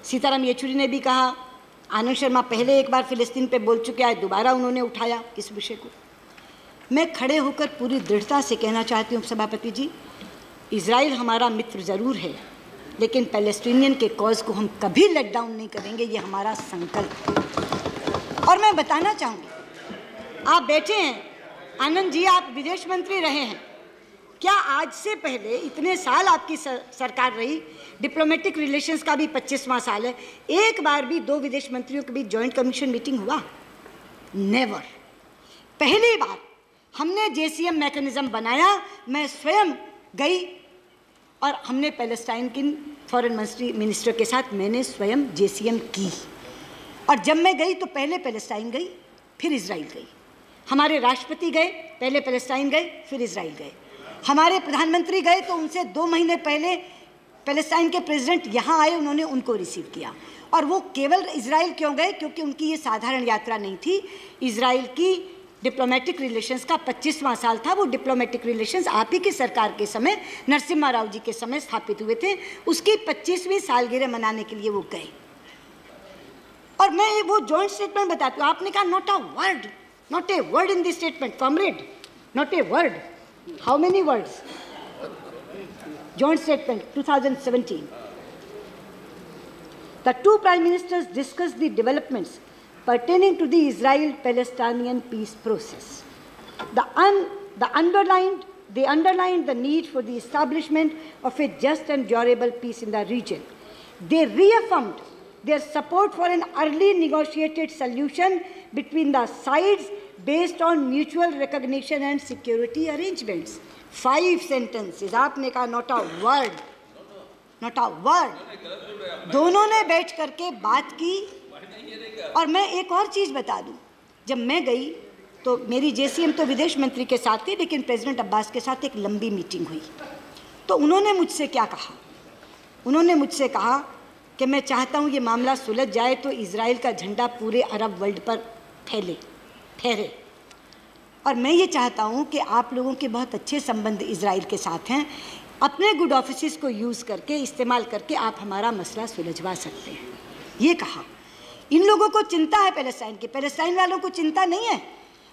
सीताराम येचुरी ने भी कहा, आनंद शर्मा पहले एक बार फिलिस्तीन पे बोल चुके, आज दोबारा उन्होंने उठाया इस विषय को। मैं खड़े होकर पूरी दृढ़ता से कहना चाहती हूँ सभापति जी, इजराइल हमारा मित्र ज़रूर है, लेकिन पैलेस्टीनियन के कॉज को हम कभी लेट डाउन नहीं करेंगे, ये हमारा संकल्प है। और मैं बताना चाहूँगी, आप बैठे हैं आनंद जी, आप विदेश मंत्री रहे हैं, क्या आज से पहले इतने साल आपकी सरकार रही, डिप्लोमेटिक रिलेशंस का भी 25वां साल है, एक बार भी दो विदेश मंत्रियों के बीच जॉइंट कमीशन मीटिंग हुआ? नेवर। पहली बार हमने JCM मैकेनिज्म बनाया, मैं स्वयं गई और हमने पैलेस्टाइन की फॉरेन मिनिस्टर के साथ मैंने स्वयं JCM की। और जब मैं गई तो पहले पैलेस्टाइन गई, फिर इजराइल गई। हमारे राष्ट्रपति गए, पहले पैलेस्टाइन गए, फिर इजराइल गए। हमारे प्रधानमंत्री गए तो उनसे 2 महीने पहले पैलेस्टाइन के प्रेसिडेंट यहाँ आए, उन्होंने उनको रिसीव किया। और वो केवल इजराइल क्यों गए? क्योंकि उनकी ये साधारण यात्रा नहीं थी। इजराइल की डिप्लोमेटिक रिलेशंस का 25वां साल था। वो डिप्लोमेटिक रिलेशंस आप ही की सरकार के समय, नरसिम्हा राव जी के समय स्थापित हुए थे। उसकी 25वीं सालगिरह मनाने के लिए वो गए। और मैं ये वो जॉइंट स्टेटमेंट बताती हूँ, आपने कहा not a word in this statement, comrade, not a word. How many words? Joint statement 2017. The two prime ministers discussed the developments pertaining to the Israel-Palestinian peace process. They underlined the need for the establishment of a just and durable peace in the region. They reaffirmed their support for an early negotiated solution between the sides based on mutual recognition and security arrangements. 5 sentences. आपने कहा not a word, not a word. दोनों ने बैठ करके बात की। और मैं एक और चीज़ बता दूं, जब मैं गई तो मेरी JCM तो विदेश मंत्री के साथ थी, लेकिन प्रेसिडेंट अब्बास के साथ एक लंबी मीटिंग हुई। तो उन्होंने मुझसे क्या कहा? उन्होंने मुझसे कहा कि मैं चाहता हूँ ये मामला सुलझ जाए तो इजराइल का झंडा पूरे अरब वर्ल्ड पर फहरे। और मैं ये चाहता हूँ कि आप लोगों के बहुत अच्छे संबंध इजराइल के साथ हैं, अपने गुड ऑफिसेस को यूज़ करके, इस्तेमाल करके आप हमारा मसला सुलझवा सकते हैं, ये कहा। इन लोगों को चिंता है पैलेस्टाइन की, पैलेस्टाइन वालों को चिंता नहीं है,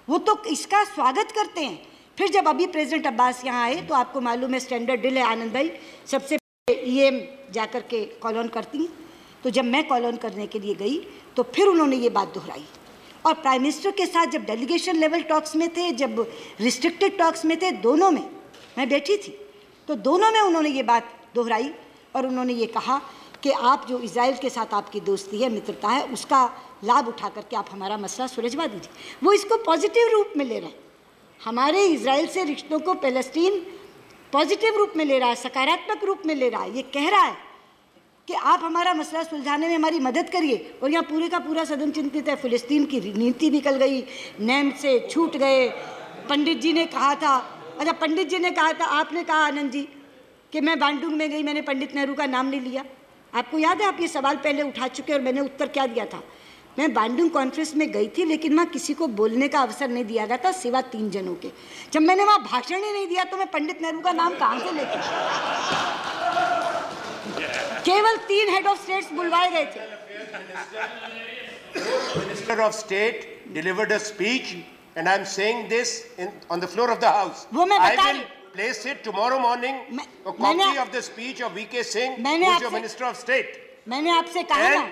वो तो इसका स्वागत करते हैं। फिर जब अभी प्रेसिडेंट अब्बास यहाँ आए तो आपको मालूम है स्टैंडर्ड डील है, आनंद भाई सबसे EM जा कर के कॉल ऑन करती हैं। तो जब मैं कॉल ऑन करने के लिए गई तो फिर उन्होंने ये बात दोहराई। और प्राइम मिनिस्टर के साथ जब डेलीगेशन लेवल टॉक्स में थे, जब रिस्ट्रिक्टेड टॉक्स में थे, दोनों में मैं बैठी थी, तो दोनों में उन्होंने ये बात दोहराई और उन्होंने ये कहा कि आप जो इजराइल के साथ आपकी दोस्ती है, मित्रता है, उसका लाभ उठा करके आप हमारा मसला सुलझवा दीजिए। वो इसको पॉजिटिव रूप में ले रहे हैं, हमारे इजराइल से रिश्तों को पैलेस्टीन पॉजिटिव रूप में ले रहा है, सकारात्मक रूप में ले रहा है। ये कह रहा है कि आप हमारा मसला सुलझाने में हमारी मदद करिए। और यहाँ पूरे का पूरा सदन चिंतित है, फिलिस्तीन की नीति निकल गई, नेम से छूट गए। पंडित जी ने कहा था, अच्छा पंडित जी ने कहा था, आपने कहा आनंद जी कि मैं बांडुंग में गई, मैंने पंडित नेहरू का नाम नहीं लिया। आपको याद है, आप ये सवाल पहले उठा चुके और मैंने उत्तर क्या दिया था? मैं बांडुंग कॉन्फ्रेंस में गई थी, लेकिन वहाँ किसी को बोलने का अवसर नहीं दिया गया था सिवा 3 जनों के। जब मैंने वहाँ भाषण ही नहीं दिया तो मैं पंडित नेहरू का नाम कहाँ से लेती? केवल 3 हेड ऑफ स्टेट्स बुलवाए गए थे। Minister of State delivered a speech, and I'm saying this on the floor of the House. I will place it tomorrow morning, a copy of the speech of V.K. Singh, who is your Minister of State. मैंने आपसे कहा ना,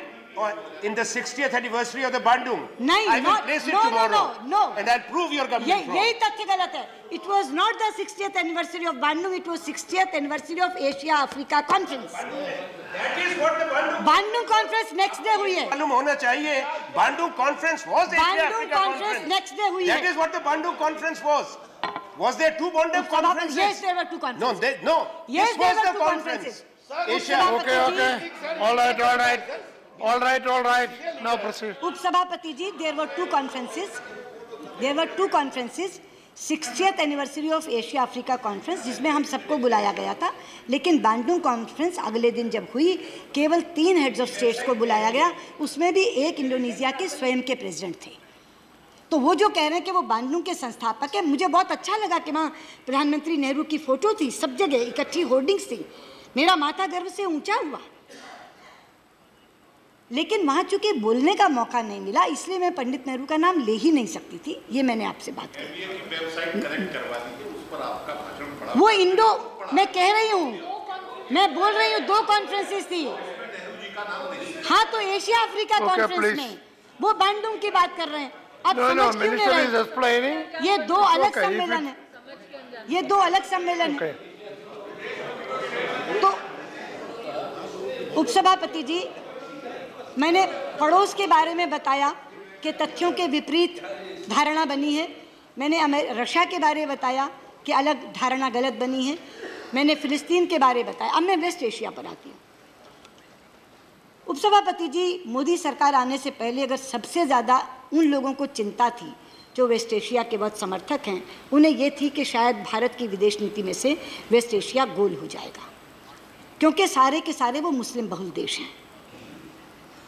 in the 60th anniversary of the Bandung, नहीं, I will place it tomorrow, no. and I'll prove your government wrong. यही तथ्य गलत है. It was not the 60th anniversary of Bandung, it was 60th anniversary of Asia Africa Conference. That is what the Bandung Conference next day हुई है. मालूम होना चाहिए. Bandung Conference was Asia Bandung Africa Conference next day हुई है. That is what the Bandung Conference was. Was there two Bandung conferences? Yes, there were two conferences. No. Yes, this was there were the two conference. Asia. Okay. All right. Now proceed. उपसभापति जी, there were two conferences. 60th anniversary of Asia Africa Conference, जिसमें हम सबको बुलाया गया था, लेकिन Bandung conference अगले दिन जब हुई, केवल 3 हेड्स ऑफ स्टेट्स को बुलाया गया, उसमें भी एक इंडोनेशिया के स्वयं के प्रेसिडेंट थे. तो वो जो कह रहे हैं कि वो बांडुंग के संस्थापक है, मुझे बहुत अच्छा लगा कि वहाँ प्रधानमंत्री नेहरू की फोटो थी, सब जगह इकट्ठी होर्डिंग्स थी, मेरा माथा गर्व से ऊंचा हुआ. लेकिन वहाँ चूंकि बोलने का मौका नहीं मिला, इसलिए मैं पंडित नेहरू का नाम ले ही नहीं सकती थी. ये मैंने आपसे बात की. वो इंडो, मैं कह रही हूँ, मैं बोल रही हूँ 2 कॉन्फ्रेंसेस थी. हाँ, तो एशिया अफ्रीका कॉन्फ्रेंस में वो बांडुंग की बात कर रहे हैं. अब समझ क्यों नहीं रहे? ये 2 अलग सम्मेलन है. ये 2 अलग सम्मेलन है. तो उपसभापति जी, मैंने पड़ोस के बारे में बताया कि तथ्यों के विपरीत धारणा बनी है. मैंने रशिया के बारे में बताया कि अलग धारणा गलत बनी है. मैंने फिलिस्तीन के बारे में बताया. अब मैं वेस्ट एशिया पर आती हूँ. उपसभापति जी, मोदी सरकार आने से पहले अगर सबसे ज़्यादा उन लोगों को चिंता थी जो वेस्ट एशिया के बहुत समर्थक हैं, उन्हें ये थी कि शायद भारत की विदेश नीति में से वेस्ट एशिया गोल हो जाएगा, क्योंकि सारे के सारे वो मुस्लिम बहुल देश हैं,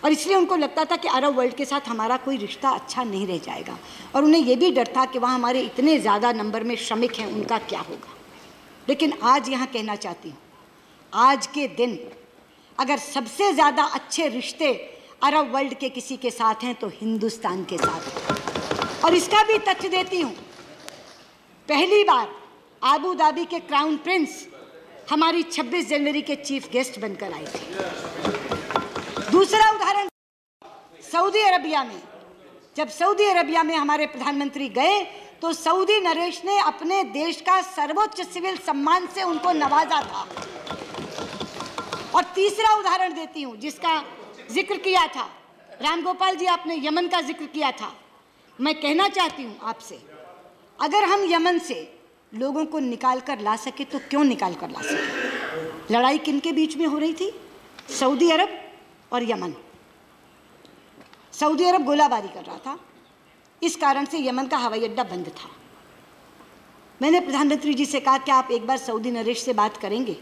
और इसलिए उनको लगता था कि अरब वर्ल्ड के साथ हमारा कोई रिश्ता अच्छा नहीं रह जाएगा. और उन्हें ये भी डर था कि वहाँ हमारे इतने ज़्यादा नंबर में श्रमिक हैं, उनका क्या होगा. लेकिन आज यहाँ कहना चाहती हूँ, आज के दिन अगर सबसे ज़्यादा अच्छे रिश्ते अरब वर्ल्ड के किसी के साथ हैं तो हिंदुस्तान के साथ हैं. और इसका भी तथ्य देती हूँ, पहली बार आबू धाबी के क्राउन प्रिंस हमारी 26 जनवरी के चीफ गेस्ट बनकर आए थे. दूसरा उदाहरण, सऊदी अरबिया में, जब सऊदी अरबिया में हमारे प्रधानमंत्री गए तो सऊदी नरेश ने अपने देश का सर्वोच्च सिविल सम्मान से उनको नवाजा था. और तीसरा उदाहरण देती हूँ जिसका जिक्र किया था, रामगोपाल जी आपने यमन का जिक्र किया था. मैं कहना चाहती हूँ आपसे, अगर हम यमन से लोगों को निकाल कर ला सके तो क्यों निकाल कर ला सके? लड़ाई किनके बीच में हो रही थी? सऊदी अरब और यमन. सऊदी अरब गोलाबारी कर रहा था, इस कारण से यमन का हवाई अड्डा बंद था. मैंने प्रधानमंत्री जी से कहा कि आप एक बार सऊदी नरेश से बात करेंगे,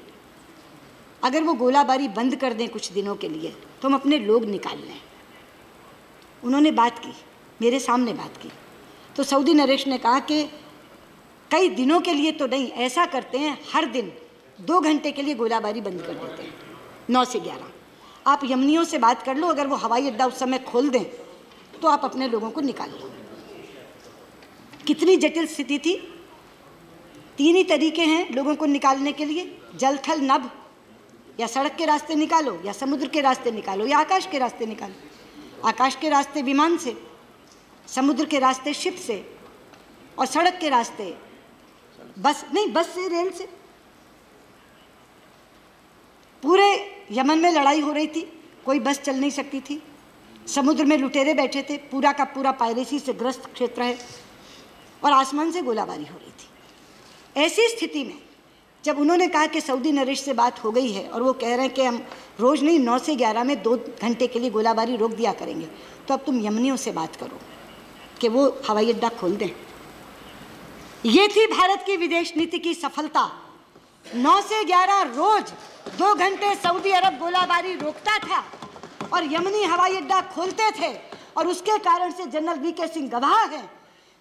अगर वो गोलाबारी बंद कर दें कुछ दिनों के लिए तो हम अपने लोग निकाल लें. उन्होंने बात की, मेरे सामने बात की. तो सऊदी नरेश ने कहा कि कई दिनों के लिए तो नहीं, ऐसा करते हैं हर दिन 2 घंटे के लिए गोलाबारी बंद कर देते हैं, 9 से 11. आप यमनियों से बात कर लो, अगर वो हवाई अड्डा उस समय खोल दें तो आप अपने लोगों को निकाल लो. कितनी जटिल स्थिति थी. 3 ही तरीके हैं लोगों को निकालने के लिए, जल थल नभ. या सड़क के रास्ते निकालो, या समुद्र के रास्ते निकालो, या आकाश के रास्ते निकालो. आकाश के रास्ते विमान से, समुद्र के रास्ते शिप से, और सड़क के रास्ते बस से, रेल से. पूरे यमन में लड़ाई हो रही थी, कोई बस चल नहीं सकती थी. समुद्र में लुटेरे बैठे थे, पूरा का पूरा पायरेसी से ग्रस्त क्षेत्र है, और आसमान से गोलाबारी हो रही थी. ऐसी स्थिति में जब उन्होंने कहा कि सऊदी नरेश से बात हो गई है और वो कह रहे हैं कि हम रोज़ नहीं 9 से 11 में 2 घंटे के लिए गोलाबारी रोक दिया करेंगे, तो अब तुम यमनियों से बात करो कि वो हवाई अड्डा खोल दें. ये थी भारत की विदेश नीति की सफलता. 9 से 11 रोज 2 घंटे सऊदी अरब गोलाबारी रोकता था और यमनी हवाई अड्डा खोलते थे, और उसके कारण से जनरल वीके सिंह गवाह हैं,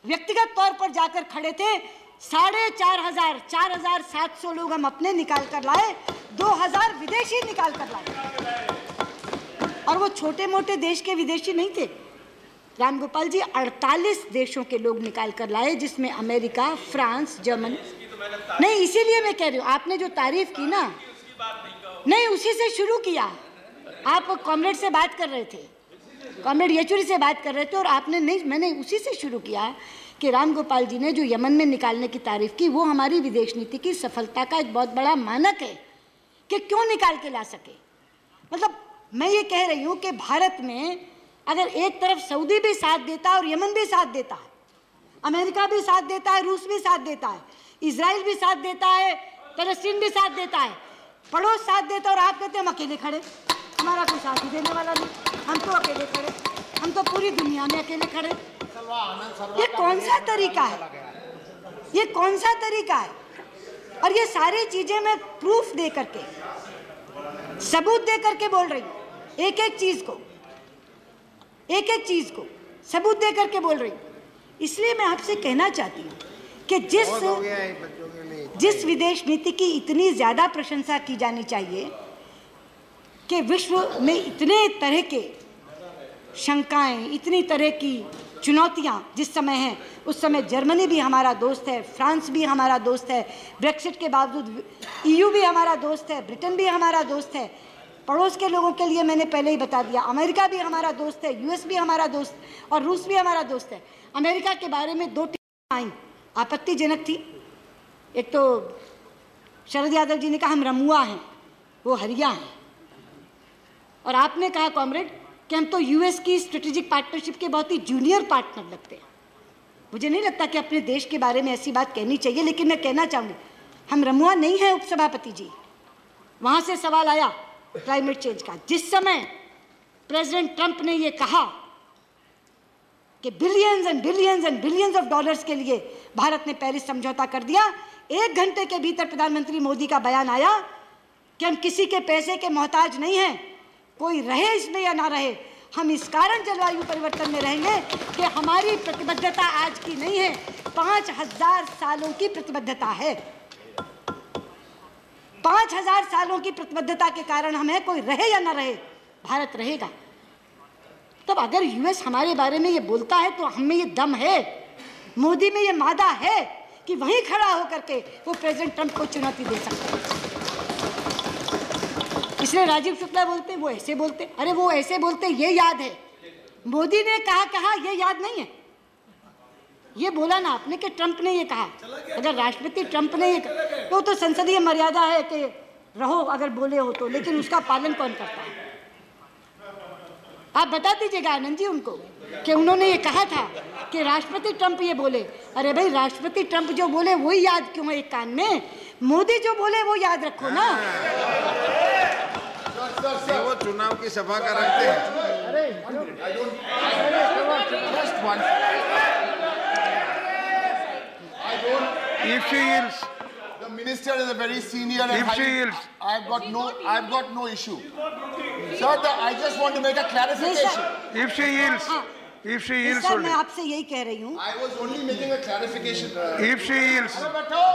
व्यक्तिगत तौर पर जाकर खड़े थे. 4,700 लोग हम अपने निकाल कर लाए, 2,000 विदेशी निकाल कर लाए. और वो छोटे मोटे देश के विदेशी नहीं थे, रामगोपाल जी 48 देशों के लोग निकाल कर लाए, जिसमें अमेरिका, फ्रांस, जर्मनी। नहीं, इसीलिए मैं कह रही हूँ, आपने जो तारीफ की ना, नहीं उसी से शुरू किया। आप कॉमरेड से बात कर रहे थे, कॉमरेड येचुरी से बात कर रहे थे, और आपने नहीं, मैंने उसी से शुरू किया कि रामगोपाल जी ने जो यमन में निकालने की तारीफ की, वो हमारी विदेश नीति की सफलता का एक बहुत बड़ा मानक है कि क्यों निकाल के ला सके। मतलब मैं ये कह रही हूँ कि भारत में अगर एक तरफ सऊदी भी साथ देता है और यमन भी साथ देता है, अमेरिका भी साथ देता है, रूस भी साथ देता है, इजराइल भी साथ देता है, फलस्तीन भी साथ देता है, पड़ोस साथ देता है, और आप कहते हैं हम अकेले खड़े, हमारा कोई साथ ही देने वाला नहीं, हम तो अकेले खड़े, हम तो पूरी दुनिया में अकेले खड़े। ये कौन सा तरीका है? ये कौन सा तरीका है? और ये सारी चीजें मैं प्रूफ दे करके, सबूत दे करके बोल रही हूँ, एक एक चीज को सबूत दे करके बोल रही हूँ। इसलिए मैं आपसे कहना चाहती हूँ कि जिस विदेश नीति की इतनी ज्यादा प्रशंसा की जानी चाहिए, कि विश्व में इतने तरह के शंकाएं, इतनी तरह की चुनौतियां जिस समय हैं, उस समय जर्मनी भी हमारा दोस्त है, फ्रांस भी हमारा दोस्त है, ब्रेक्सिट के बावजूद EU भी हमारा दोस्त है, ब्रिटेन भी हमारा दोस्त है, पड़ोस के लोगों के लिए मैंने पहले ही बता दिया, अमेरिका भी हमारा दोस्त है, US भी हमारा दोस्त, और रूस भी हमारा दोस्त है। अमेरिका के बारे में 2 टिप्पणियां आई, आपत्तिजनक थी। एक तो शरद यादव जी ने कहा हम रमुआ हैं, वो हरिया हैं, और आपने कहा कॉमरेड कि हम तो US की स्ट्रेटेजिक पार्टनरशिप के बहुत ही जूनियर पार्टनर लगते हैं। मुझे नहीं लगता कि अपने देश के बारे में ऐसी बात कहनी चाहिए, लेकिन मैं कहना चाहूँगी हम रमुआ नहीं हैं उपसभापति जी। वहाँ से सवाल आया क्लाइमेट चेंज का, जिस समय प्रेसिडेंट ट्रंप ने ये कहा कि billions and billions and billions of dollars के लिए भारत ने पेरिस समझौता कर दिया, 1 घंटे के भीतर प्रधानमंत्री मोदी का बयान आया कि हम किसी के पैसे के मोहताज नहीं हैं, कोई रहे इसमें या ना रहे, हम इस कारण जलवायु परिवर्तन में रहेंगे कि हमारी प्रतिबद्धता आज की नहीं है, 5000 सालों की प्रतिबद्धता है। 5000 सालों की प्रतिबद्धता के कारण हम है, कोई रहे या ना रहे, भारत रहेगा। तब अगर US हमारे बारे में ये बोलता है तो हमें ये दम है, मोदी में ये मादा है कि वहीं खड़ा होकर के वो प्रेसिडेंट ट्रंप को चुनौती दे सकता है। इसलिए राजीव शुक्ला बोलते, वो ऐसे बोलते, अरे वो ऐसे बोलते ये याद है, मोदी ने कहा ये याद नहीं है। ये बोला ना आपने कि ट्रंप ने ये कहा, अगर राष्ट्रपति ट्रंप ने ये कहा तो संसदीय मर्यादा है कि रहो अगर बोले हो तो, लेकिन उसका पालन कौन करता है? आप बता दीजिएगा आनंद जी उनको कि उन्होंने ये कहा था कि राष्ट्रपति ट्रंप ये बोले। अरे भाई, राष्ट्रपति ट्रंप जो बोले वही याद क्यों है एक कान में, मोदी जो बोले वो याद रखो ना। वो चुनाव की सभा का रखते हैं। If she yields, the minister is a very senior and if she yields, I've got no issue. Sir, I just want to make a clarification. if she yields, if she yields sir only, मैं आपसे यही कह रही हूँ, I was only making a clarification. if she yields,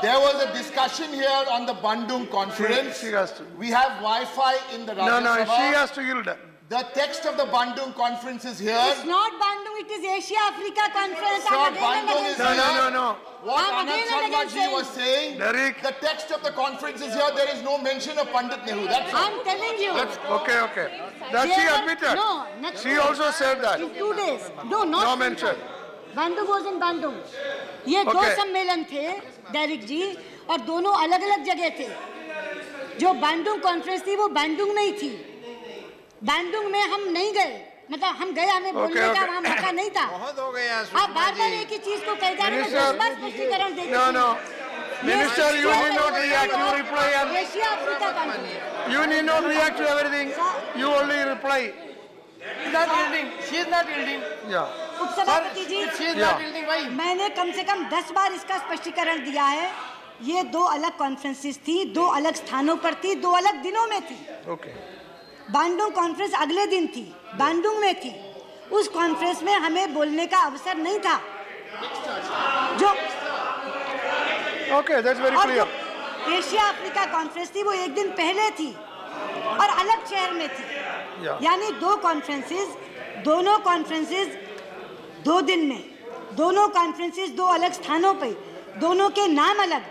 There was a discussion here on the Bandung conference. she has to. We have Wi-Fi in the Rajya No, Sabha. she has to yield. The text of the Bandung conference is here. it's not Bandung, it is Asia Africa conference. Sir, I'm again and Bandung again is saying- No. What I'm Anand again and Sharma again ji saying- was saying, Derek. the text of the conference is here. There is no mention of Pandit Nehru. That's all. I'm telling you. Okay. That she There- admitted. No, next She week. also said that. In 2 days. No, not No mention. Bandung was in Bandung. ये दो Okay. सम्मेलन थे direct जी, और दोनों अलग अलग जगह थे। जो बैंडुंग कॉन्फ्रेंस थी वो बैंडुंग नहीं थी, बैंडुंग में हम नहीं गए, मतलब हम गए, हमें बोलने का वहाँ मौका नहीं था। बहुत हो गया आप बार-बार एक ही चीज को कह जा रहे हैं, तो बस स्पष्टीकरण दे दीजिए। No. Minister, you need not react. You reply and Asia Africa conference. you need not react to everything. You only reply. Not yielding. She is not yielding. Yeah. उपसभापति जी, She is Yeah. not yielding. Why? मैंने कम से कम 10 बार इसका स्पष्टीकरण दिया है। ये 2 अलग conferences थी, 2 अलग स्थानों पर थी, 2 अलग दिनों में थी। Okay. बैंडुंग कॉन्फ्रेंस अगले दिन थी, बैंडुंग में थी। उस कॉन्फ्रेंस में हमें बोलने का अवसर नहीं था। जो Okay, that's very और clear. जो एशिया अफ्रीका कॉन्फ्रेंस थी वो एक दिन पहले थी और अलग शहर में थी। Yeah. यानी 2 कॉन्फ्रेंसेस, दोनों कॉन्फ्रेंसेस 2 दिन में दोनों कॉन्फ्रेंसेस 2 अलग स्थानों पे, दोनों के नाम अलग।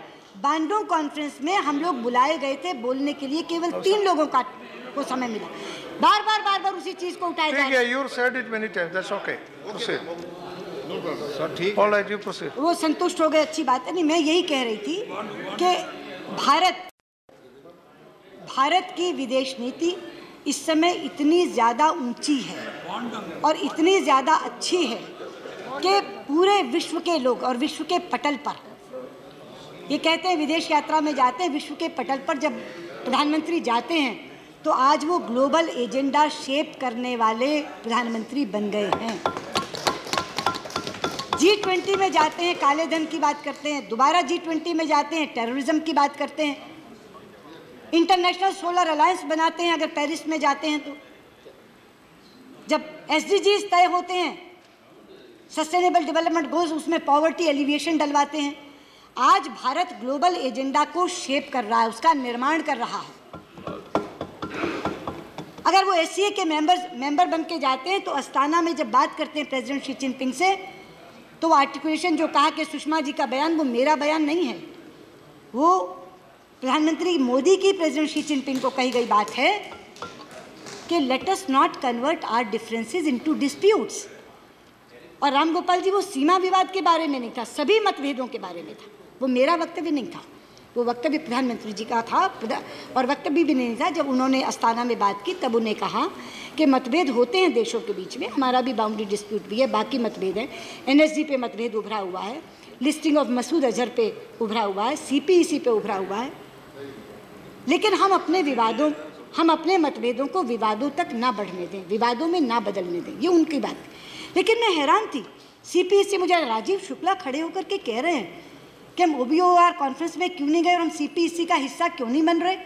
बांडोंग कॉन्फ्रेंस में हम लोग बुलाए गए थे बोलने के लिए, केवल 3 लोगों को समय मिला। बार बार उसी चीज को उठाया जा रहा है। You said it many times. That's okay. Proceed. All right, you proceed. वो संतुष्ट हो गए, अच्छी बात है। नहीं, मैं यही कह रही थी कि भारत की विदेश नीति इस समय इतनी ज़्यादा ऊंची है और इतनी ज़्यादा अच्छी है कि पूरे विश्व के लोग और विश्व के पटल पर, ये कहते हैं विदेश यात्रा में जाते हैं, विश्व के पटल पर जब प्रधानमंत्री जाते हैं तो आज वो ग्लोबल एजेंडा शेप करने वाले प्रधानमंत्री बन गए हैं। G20 में जाते हैं, काले धन की बात करते हैं, दोबारा G20 में जाते हैं, टेररिज्म की बात करते हैं, इंटरनेशनल सोलर अलायंस बनाते हैं अगर पेरिस में जाते हैं तो, जब SDGs तय होते हैं, सस्टेनेबल डेवलपमेंट गोल्स, उसमें पॉवर्टी एलिविएशन डलवाते हैं। आज भारत ग्लोबल एजेंडा को शेप कर रहा है, उसका निर्माण कर रहा है। अगर वो SCA के मेंबर बन के जाते हैं तो अस्ताना में जब बात करते हैं प्रेसिडेंट शी जिनपिंग से, तो वो आर्टिकुलेशन जो कहा कि सुषमा जी का बयान, वो मेरा बयान नहीं है, वो प्रधानमंत्री मोदी की प्रेसिडेंट शी जिनपिंग को कही गई बात है कि let us not convert our differences into disputes. और राम गोपाल जी, वो सीमा विवाद के बारे में नहीं था, सभी मतभेदों के बारे में था। वो मेरा वक्तव्य नहीं था, वो वक्तव्य प्रधानमंत्री जी का था। और वक्तव्य भी नहीं था, जब उन्होंने अस्ताना में बात की तब उन्हें कहा कि मतभेद होते हैं देशों के बीच में, हमारा भी बाउंड्री डिस्प्यूट भी है, बाकी मतभेद है। NSG पे मतभेद उभरा हुआ है, लिस्टिंग ऑफ मसूद अजहर पे उभरा हुआ है, CPEC पे उभरा हुआ है। लेकिन हम अपने मतभेदों को विवादों तक ना बढ़ने दें, विवादों में ना बदलने दें, ये उनकी बात है। लेकिन मैं हैरान थी, CPEC, मुझे राजीव शुक्ला खड़े होकर के कह रहे हैं कि हम OBOR कॉन्फ्रेंस में क्यों नहीं गए और हम CPEC का हिस्सा क्यों नहीं बन रहे।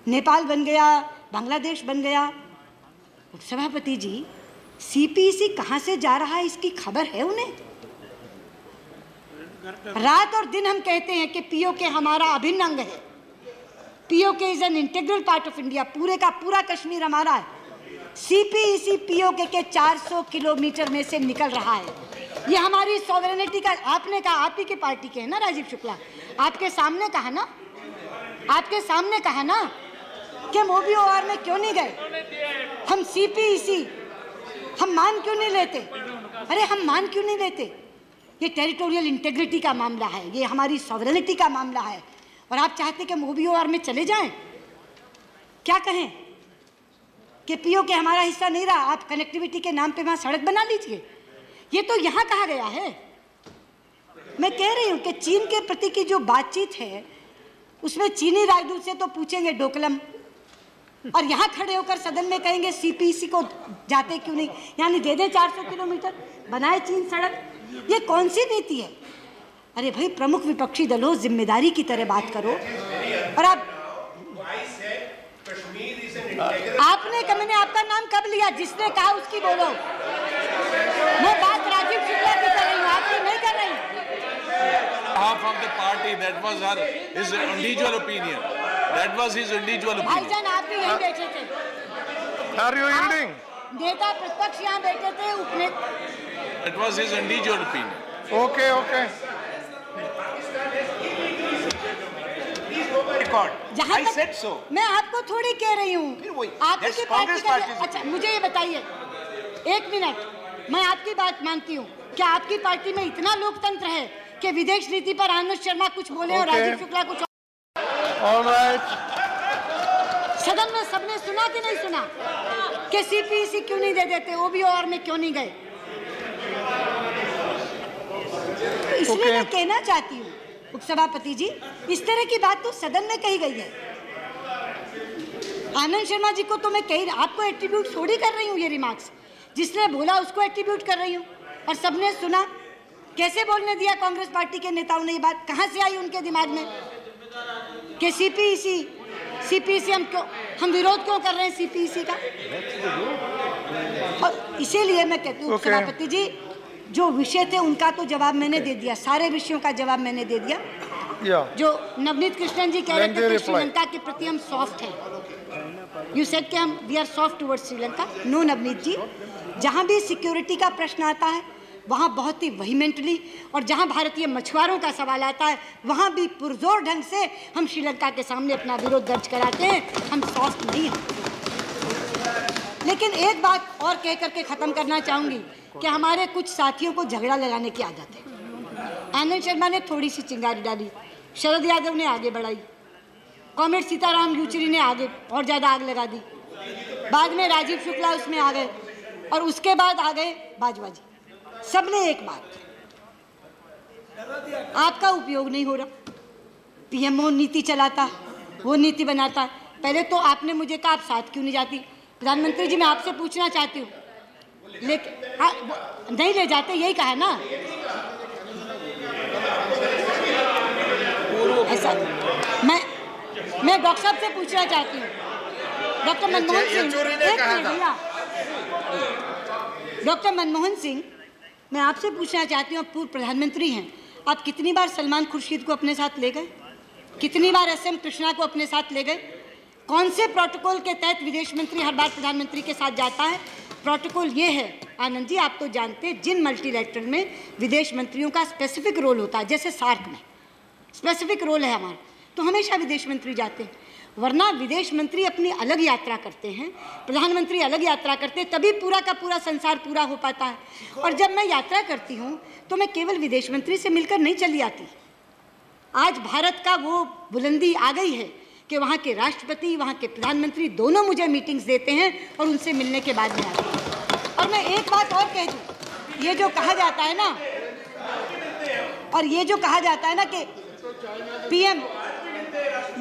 नेपाल बन गया, बांग्लादेश बन गया। सभापति जी, CPEC कहाँ से जा रहा है इसकी खबर है उन्हें? रात और दिन हम कहते हैं कि POK हमारा अभिन्न अंग है, POK is an integral part of India, पूरे का पूरा कश्मीर हमारा है। CPEC POK के 400 किलोमीटर में से निकल रहा है। ये हमारी सॉवरेनिटी का, आपने कहा, आप ही के पार्टी के हैं ना राजीव शुक्ला, आपके सामने कहा ना कि हम OBOR में क्यों नहीं गए, हम CPEC हम मान क्यों नहीं लेते? अरे हम मान क्यों नहीं लेते? ये टेरिटोरियल इंटेग्रिटी का मामला है, ये हमारी सॉवरेनिटी का मामला है, और आप चाहते कि हम OBOR में चले जाएं? क्या कहें कि POK हमारा हिस्सा नहीं रहा, आप कनेक्टिविटी के नाम पे वहाँ सड़क बना लीजिए। ये तो यहाँ कहा गया है। मैं कह रही हूँ कि चीन के प्रति की जो बातचीत है उसमें चीनी राजदूत से तो पूछेंगे डोकलम, और यहाँ खड़े होकर सदन में कहेंगे CPEC को जाते क्यों नहीं, यानी दे दें 400 किलोमीटर, बनाए चीन सड़क। ये कौन सी नीति है? अरे भाई, प्रमुख विपक्षी दलों, जिम्मेदारी की तरह बात करो। और मैंने आपका नाम कब लिया? जिसने कहा उसकी बोलो। मैं बात राजीव शुक्ला की कर रही हूँ, आपकी नहीं कर रही। Half of the party, that was his individual opinion. That was his individual opinion. भाईजान, आप भी यहीं बैठे थे। Are you yielding? नेता प्रतिपक्ष यहाँ बैठे थे, उपने। That was his individual opinion. Okay, okay. I said so. मैं आपको थोड़ी कह रही हूँ, आपकी पार्टी का। अच्छा, मुझे ये बताइए, 1 मिनट, मैं आपकी बात मानती हूँ, क्या आपकी पार्टी में इतना लोकतंत्र है कि विदेश नीति पर आनंद शर्मा कुछ बोले और राजीव शुक्ला कुछ? All right. सदन में सबने सुना कि नहीं सुना कि CPEC क्यों नहीं दे देते, OBOR में क्यों नहीं गए? इसलिए मैं कहना चाहती हूँ उपसभापति जी, इस तरह की बात तो सदन में कही गई है। आनंद शर्मा जी को तो मैं कही, आपको एट्रीब्यूट थोड़ी कर रही हूँ, ये रिमार्क्स जिसने बोला उसको एट्रीब्यूट कर रही हूँ, और सबने सुना। कैसे बोलने दिया कांग्रेस पार्टी के नेताओं ने? ये बात कहाँ से आई उनके दिमाग में कि CPEC हम विरोध क्यों कर रहे हैं CPEC का? और इसीलिए मैं कहती हूँ उपसभापति जी, जो विषय थे उनका तो जवाब मैंने दे दिया, सारे विषयों का जवाब मैंने दे दिया। जो नवनीत कृष्णन जी कह रहे थे कि श्रीलंका के प्रति हम सॉफ्ट हैं, यू सेड कि हम we are soft towards Sri Lanka. No Navneet ji, जहाँ भी सिक्योरिटी का प्रश्न आता है वहाँ बहुत ही वहीमेंटली, और जहाँ भारतीय मछुआरों का सवाल आता है वहाँ भी पुरजोर ढंग से हम श्रीलंका के सामने अपना विरोध दर्ज कराते हैं। हम सॉफ्ट नहीं हैं। लेकिन एक बात और कह करके ख़त्म करना चाहूँगी कि हमारे कुछ साथियों को झगड़ा लगाने की आदत है। आनंद शर्मा ने थोड़ी सी चिंगारी डाली, शरद यादव ने आगे बढ़ाई, कॉमरेड सीताराम येचुरी ने आगे और ज़्यादा आग लगा दी, बाद में राजीव शुक्ला उसमें आ गए, और उसके बाद आ गए बाजवाजी। सबने एक बात, आपका उपयोग नहीं हो रहा, पीएमओ नीति चलाता, वो नीति बनाता है। पहले तो आपने मुझे कहा आप साथ क्यों नहीं जाती। प्रधानमंत्री जी, मैं आपसे पूछना चाहती हूँ, लेकिन हाँ, नहीं ले जाते, यही कहा ना। ऐसा मैं डॉक्टर साहब से पूछना चाहती हूँ, डॉक्टर मनमोहन सिंह, डॉक्टर मनमोहन सिंह, मैं आपसे पूछना चाहती हूँ, आप पूर्व प्रधानमंत्री हैं, आप कितनी बार सलमान खुर्शीद को अपने साथ ले गए, कितनी बार एसएम कृष्णा को अपने साथ ले गए? कौन से प्रोटोकॉल के तहत विदेश मंत्री हर बार प्रधानमंत्री के साथ जाता है? प्रोटोकॉल ये है आनंद जी, आप तो जानते हैं, जिन मल्टीलैटरल में विदेश मंत्रियों का स्पेसिफिक रोल होता है, जैसे सार्क में स्पेसिफिक रोल है हमारा, तो हमेशा विदेश मंत्री जाते हैं। वरना विदेश मंत्री अपनी अलग यात्रा करते हैं, प्रधानमंत्री अलग यात्रा करते हैं, तभी पूरा का पूरा संसार पूरा हो पाता है। और जब मैं यात्रा करती हूँ तो मैं केवल विदेश मंत्री से मिलकर नहीं चली आती। आज भारत का वो बुलंदी आ गई है कि वहाँ के राष्ट्रपति, वहाँ के प्रधानमंत्री दोनों मुझे मीटिंग्स देते हैं और उनसे मिलने के बाद में आते हैं। और मैं एक बात और कह दूँ, ये जो कहा जाता है ना, और ये जो कहा जाता है ना कि पीएम,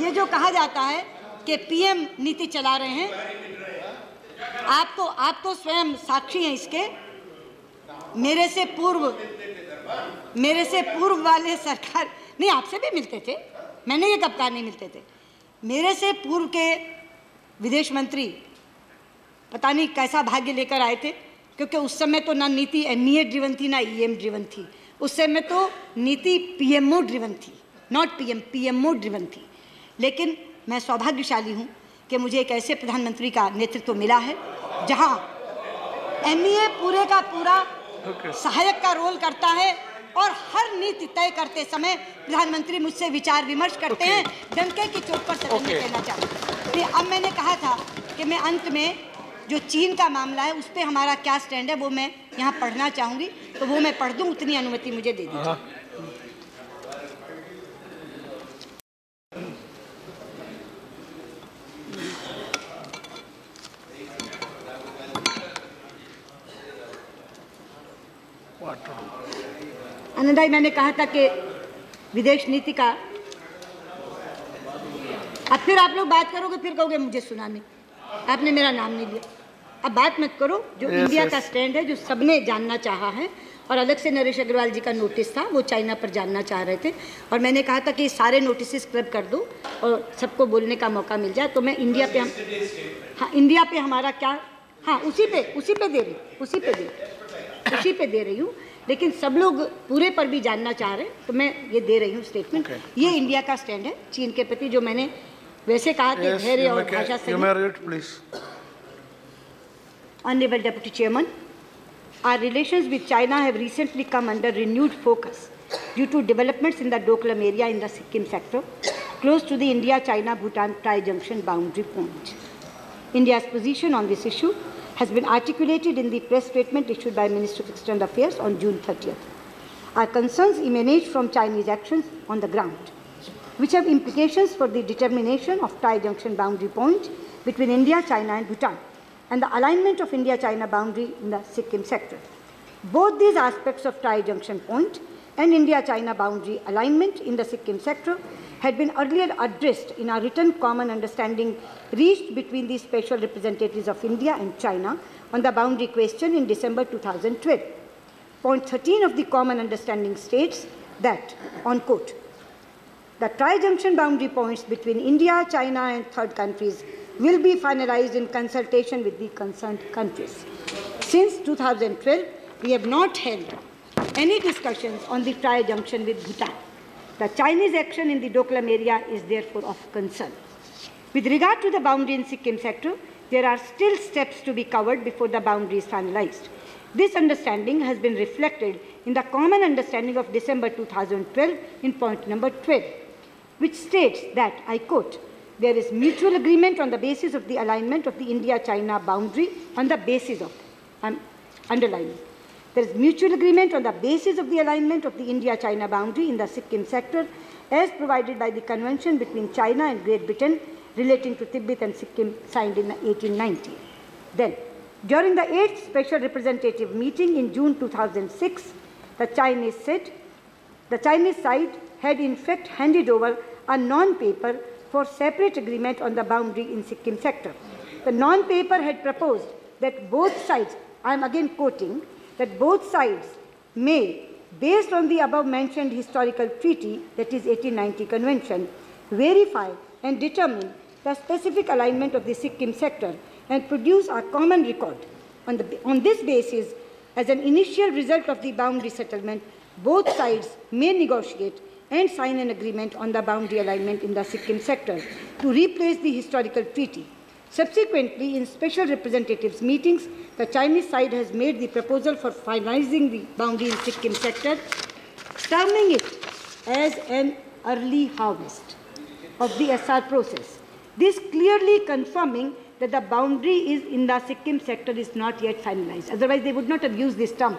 ये जो कहा जाता है कि पीएम नीति चला रहे हैं, आप तो स्वयं साक्षी हैं इसके। मेरे से पूर्व वाले सरकार नहीं, आपसे भी मिलते थे, मैंने ये कब कहा नहीं मिलते थे। मेरे से पूर्व के विदेश मंत्री पता नहीं कैसा भाग्य लेकर आए थे, क्योंकि उस समय तो ना नीति एमईए ड्रिवन थी ना ईएम ड्रिवन थी, उस समय तो नीति पीएमओ ड्रिवन थी, नॉट पीएम, पीएमओ ड्रिवन थी। लेकिन मैं सौभाग्यशाली हूँ कि मुझे एक ऐसे प्रधानमंत्री का नेतृत्व मिला है जहाँ एमईए पूरे का पूरा सहायक का रोल करता है, और हर नीति तय करते समय प्रधानमंत्री मुझसे विचार विमर्श करते हैं। डंके की चोट पर सदन में कहना चाहूँगी। अब मैंने कहा था कि मैं अंत में जो चीन का मामला है उस पर हमारा क्या स्टैंड है वो मैं यहाँ पढ़ना चाहूँगी, तो वो मैं पढ़ दूँ, उतनी अनुमति मुझे दे दीजिए। आनंद भाई, मैंने कहा था कि विदेश नीति का, अब फिर आप लोग बात करोगे, फिर कहोगे मुझे सुना नहीं, आपने मेरा नाम नहीं लिया। अब बात मत करो, जो इंडिया का स्टैंड है, जो सबने जानना चाहा है, और अलग से नरेश अग्रवाल जी का नोटिस था, वो चाइना पर जानना चाह रहे थे, और मैंने कहा था कि सारे नोटिस स्क्रब कर दो और सबको बोलने का मौका मिल जाए। तो मैं इंडिया पे इंडिया पे हमारा क्या, हाँ उसी पे दे रही हूँ, लेकिन सब लोग पूरे पर भी जानना चाह रहे हैं, तो मैं ये दे रही हूँ स्टेटमेंट। ये इंडिया का स्टैंड है चीन के प्रति, जो मैंने वैसे कहा कि धैर्य और भाषा से। Honorable Deputy Chairman, our relations with China have recently come under renewed focus due to developments in the Doklam area in the Sikkim sector, close to the India-China-Bhutan tri-junction boundary point. India's position on this issue has been articulated in the press statement issued by Minister of External Affairs on June 30th. Our concerns emanate from Chinese actions on the ground, which have implications for the determination of tri-junction boundary point between India, China and Bhutan, and the alignment of India-China boundary in the Sikkim sector. Both these aspects of tri-junction point and India-China boundary alignment in the Sikkim sector had been earlier addressed in a written common understanding reached between the special representatives of India and China on the boundary question in December 2012. Point 13 of the common understanding states that, on quote, the tri-junction boundary points between India, China and third countries will be finalized in consultation with the concerned countries. Since 2012, we have not held any discussions on the tri-junction with Bhutan. The Chinese action in the Doklam area is therefore of concern. With regard to the boundary in Sikkim sector, there are still steps to be covered before the boundary is finalized. This understanding has been reflected in the Common Understanding of December 2012 in point number 12, which states that, I quote, there is mutual agreement on the basis of the alignment of the India-China boundary on the basis of, underlining, there is mutual agreement on the basis of the alignment of the India-China boundary in the Sikkim sector as provided by the Convention between China and Great Britain relating to Tibet and Sikkim signed in 1890. Then, during the 8th Special Representative Meeting in June 2006, the Chinese side had in fact handed over a non-paper for separate agreement on the boundary in Sikkim sector. The non-paper had proposed that both sides, I am again quoting, that both sides may, based on the above-mentioned historical treaty, that is 1890 Convention, verify and determine the specific alignment of the Sikkim sector and produce a common record. On this basis, as an initial result of the boundary settlement, both sides may negotiate and sign an agreement on the boundary alignment in the Sikkim sector to replace the historical treaty. Subsequently, in special representatives meetings, the Chinese side has made the proposal for finalizing the boundary in Sikkim sector, terming it as an early harvest of the SR process. This clearly confirming that the boundary is in the Sikkim sector is not yet finalized. Otherwise, they would not have used this term,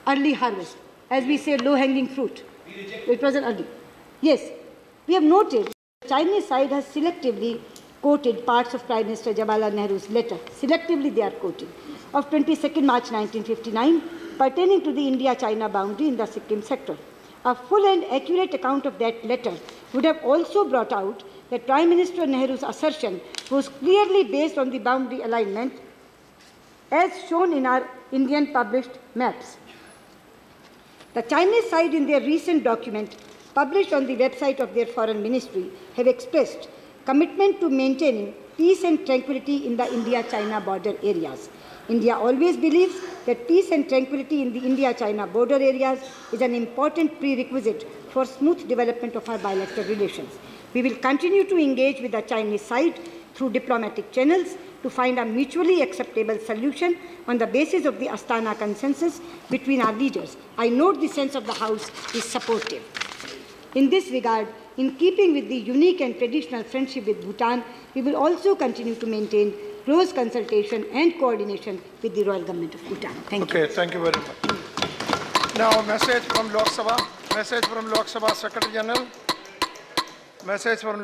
early harvest. As we say, low-hanging fruit. It was an early. Yes, we have noted the Chinese side has selectively quoted parts of Prime Minister Jawaharlal Nehru's letter. Selectively they are quoting. Of 22nd March 1959, pertaining to the India-China boundary in the Sikkim sector. A full and accurate account of that letter would have also brought out that Prime Minister Nehru's assertion was clearly based on the boundary alignment as shown in our Indian published maps. The Chinese side in their recent document published on the website of their foreign ministry have expressed commitment to maintaining peace and tranquility in the India-China border areas. India always believes that peace and tranquility in the India-China border areas is an important prerequisite for smooth development of our bilateral relations. We will continue to engage with the Chinese side through diplomatic channels to find a mutually acceptable solution on the basis of the Astana consensus between our leaders. I note the sense of the House is supportive. In this regard, in keeping with the unique and traditional friendship with Bhutan, we will also continue to maintain close consultation and coordination with the Royal Government of Bhutan. Thank you. Okay, thank you very much. Now, message from Lok Sabha. Message from Lok Sabha Secretary General. Message from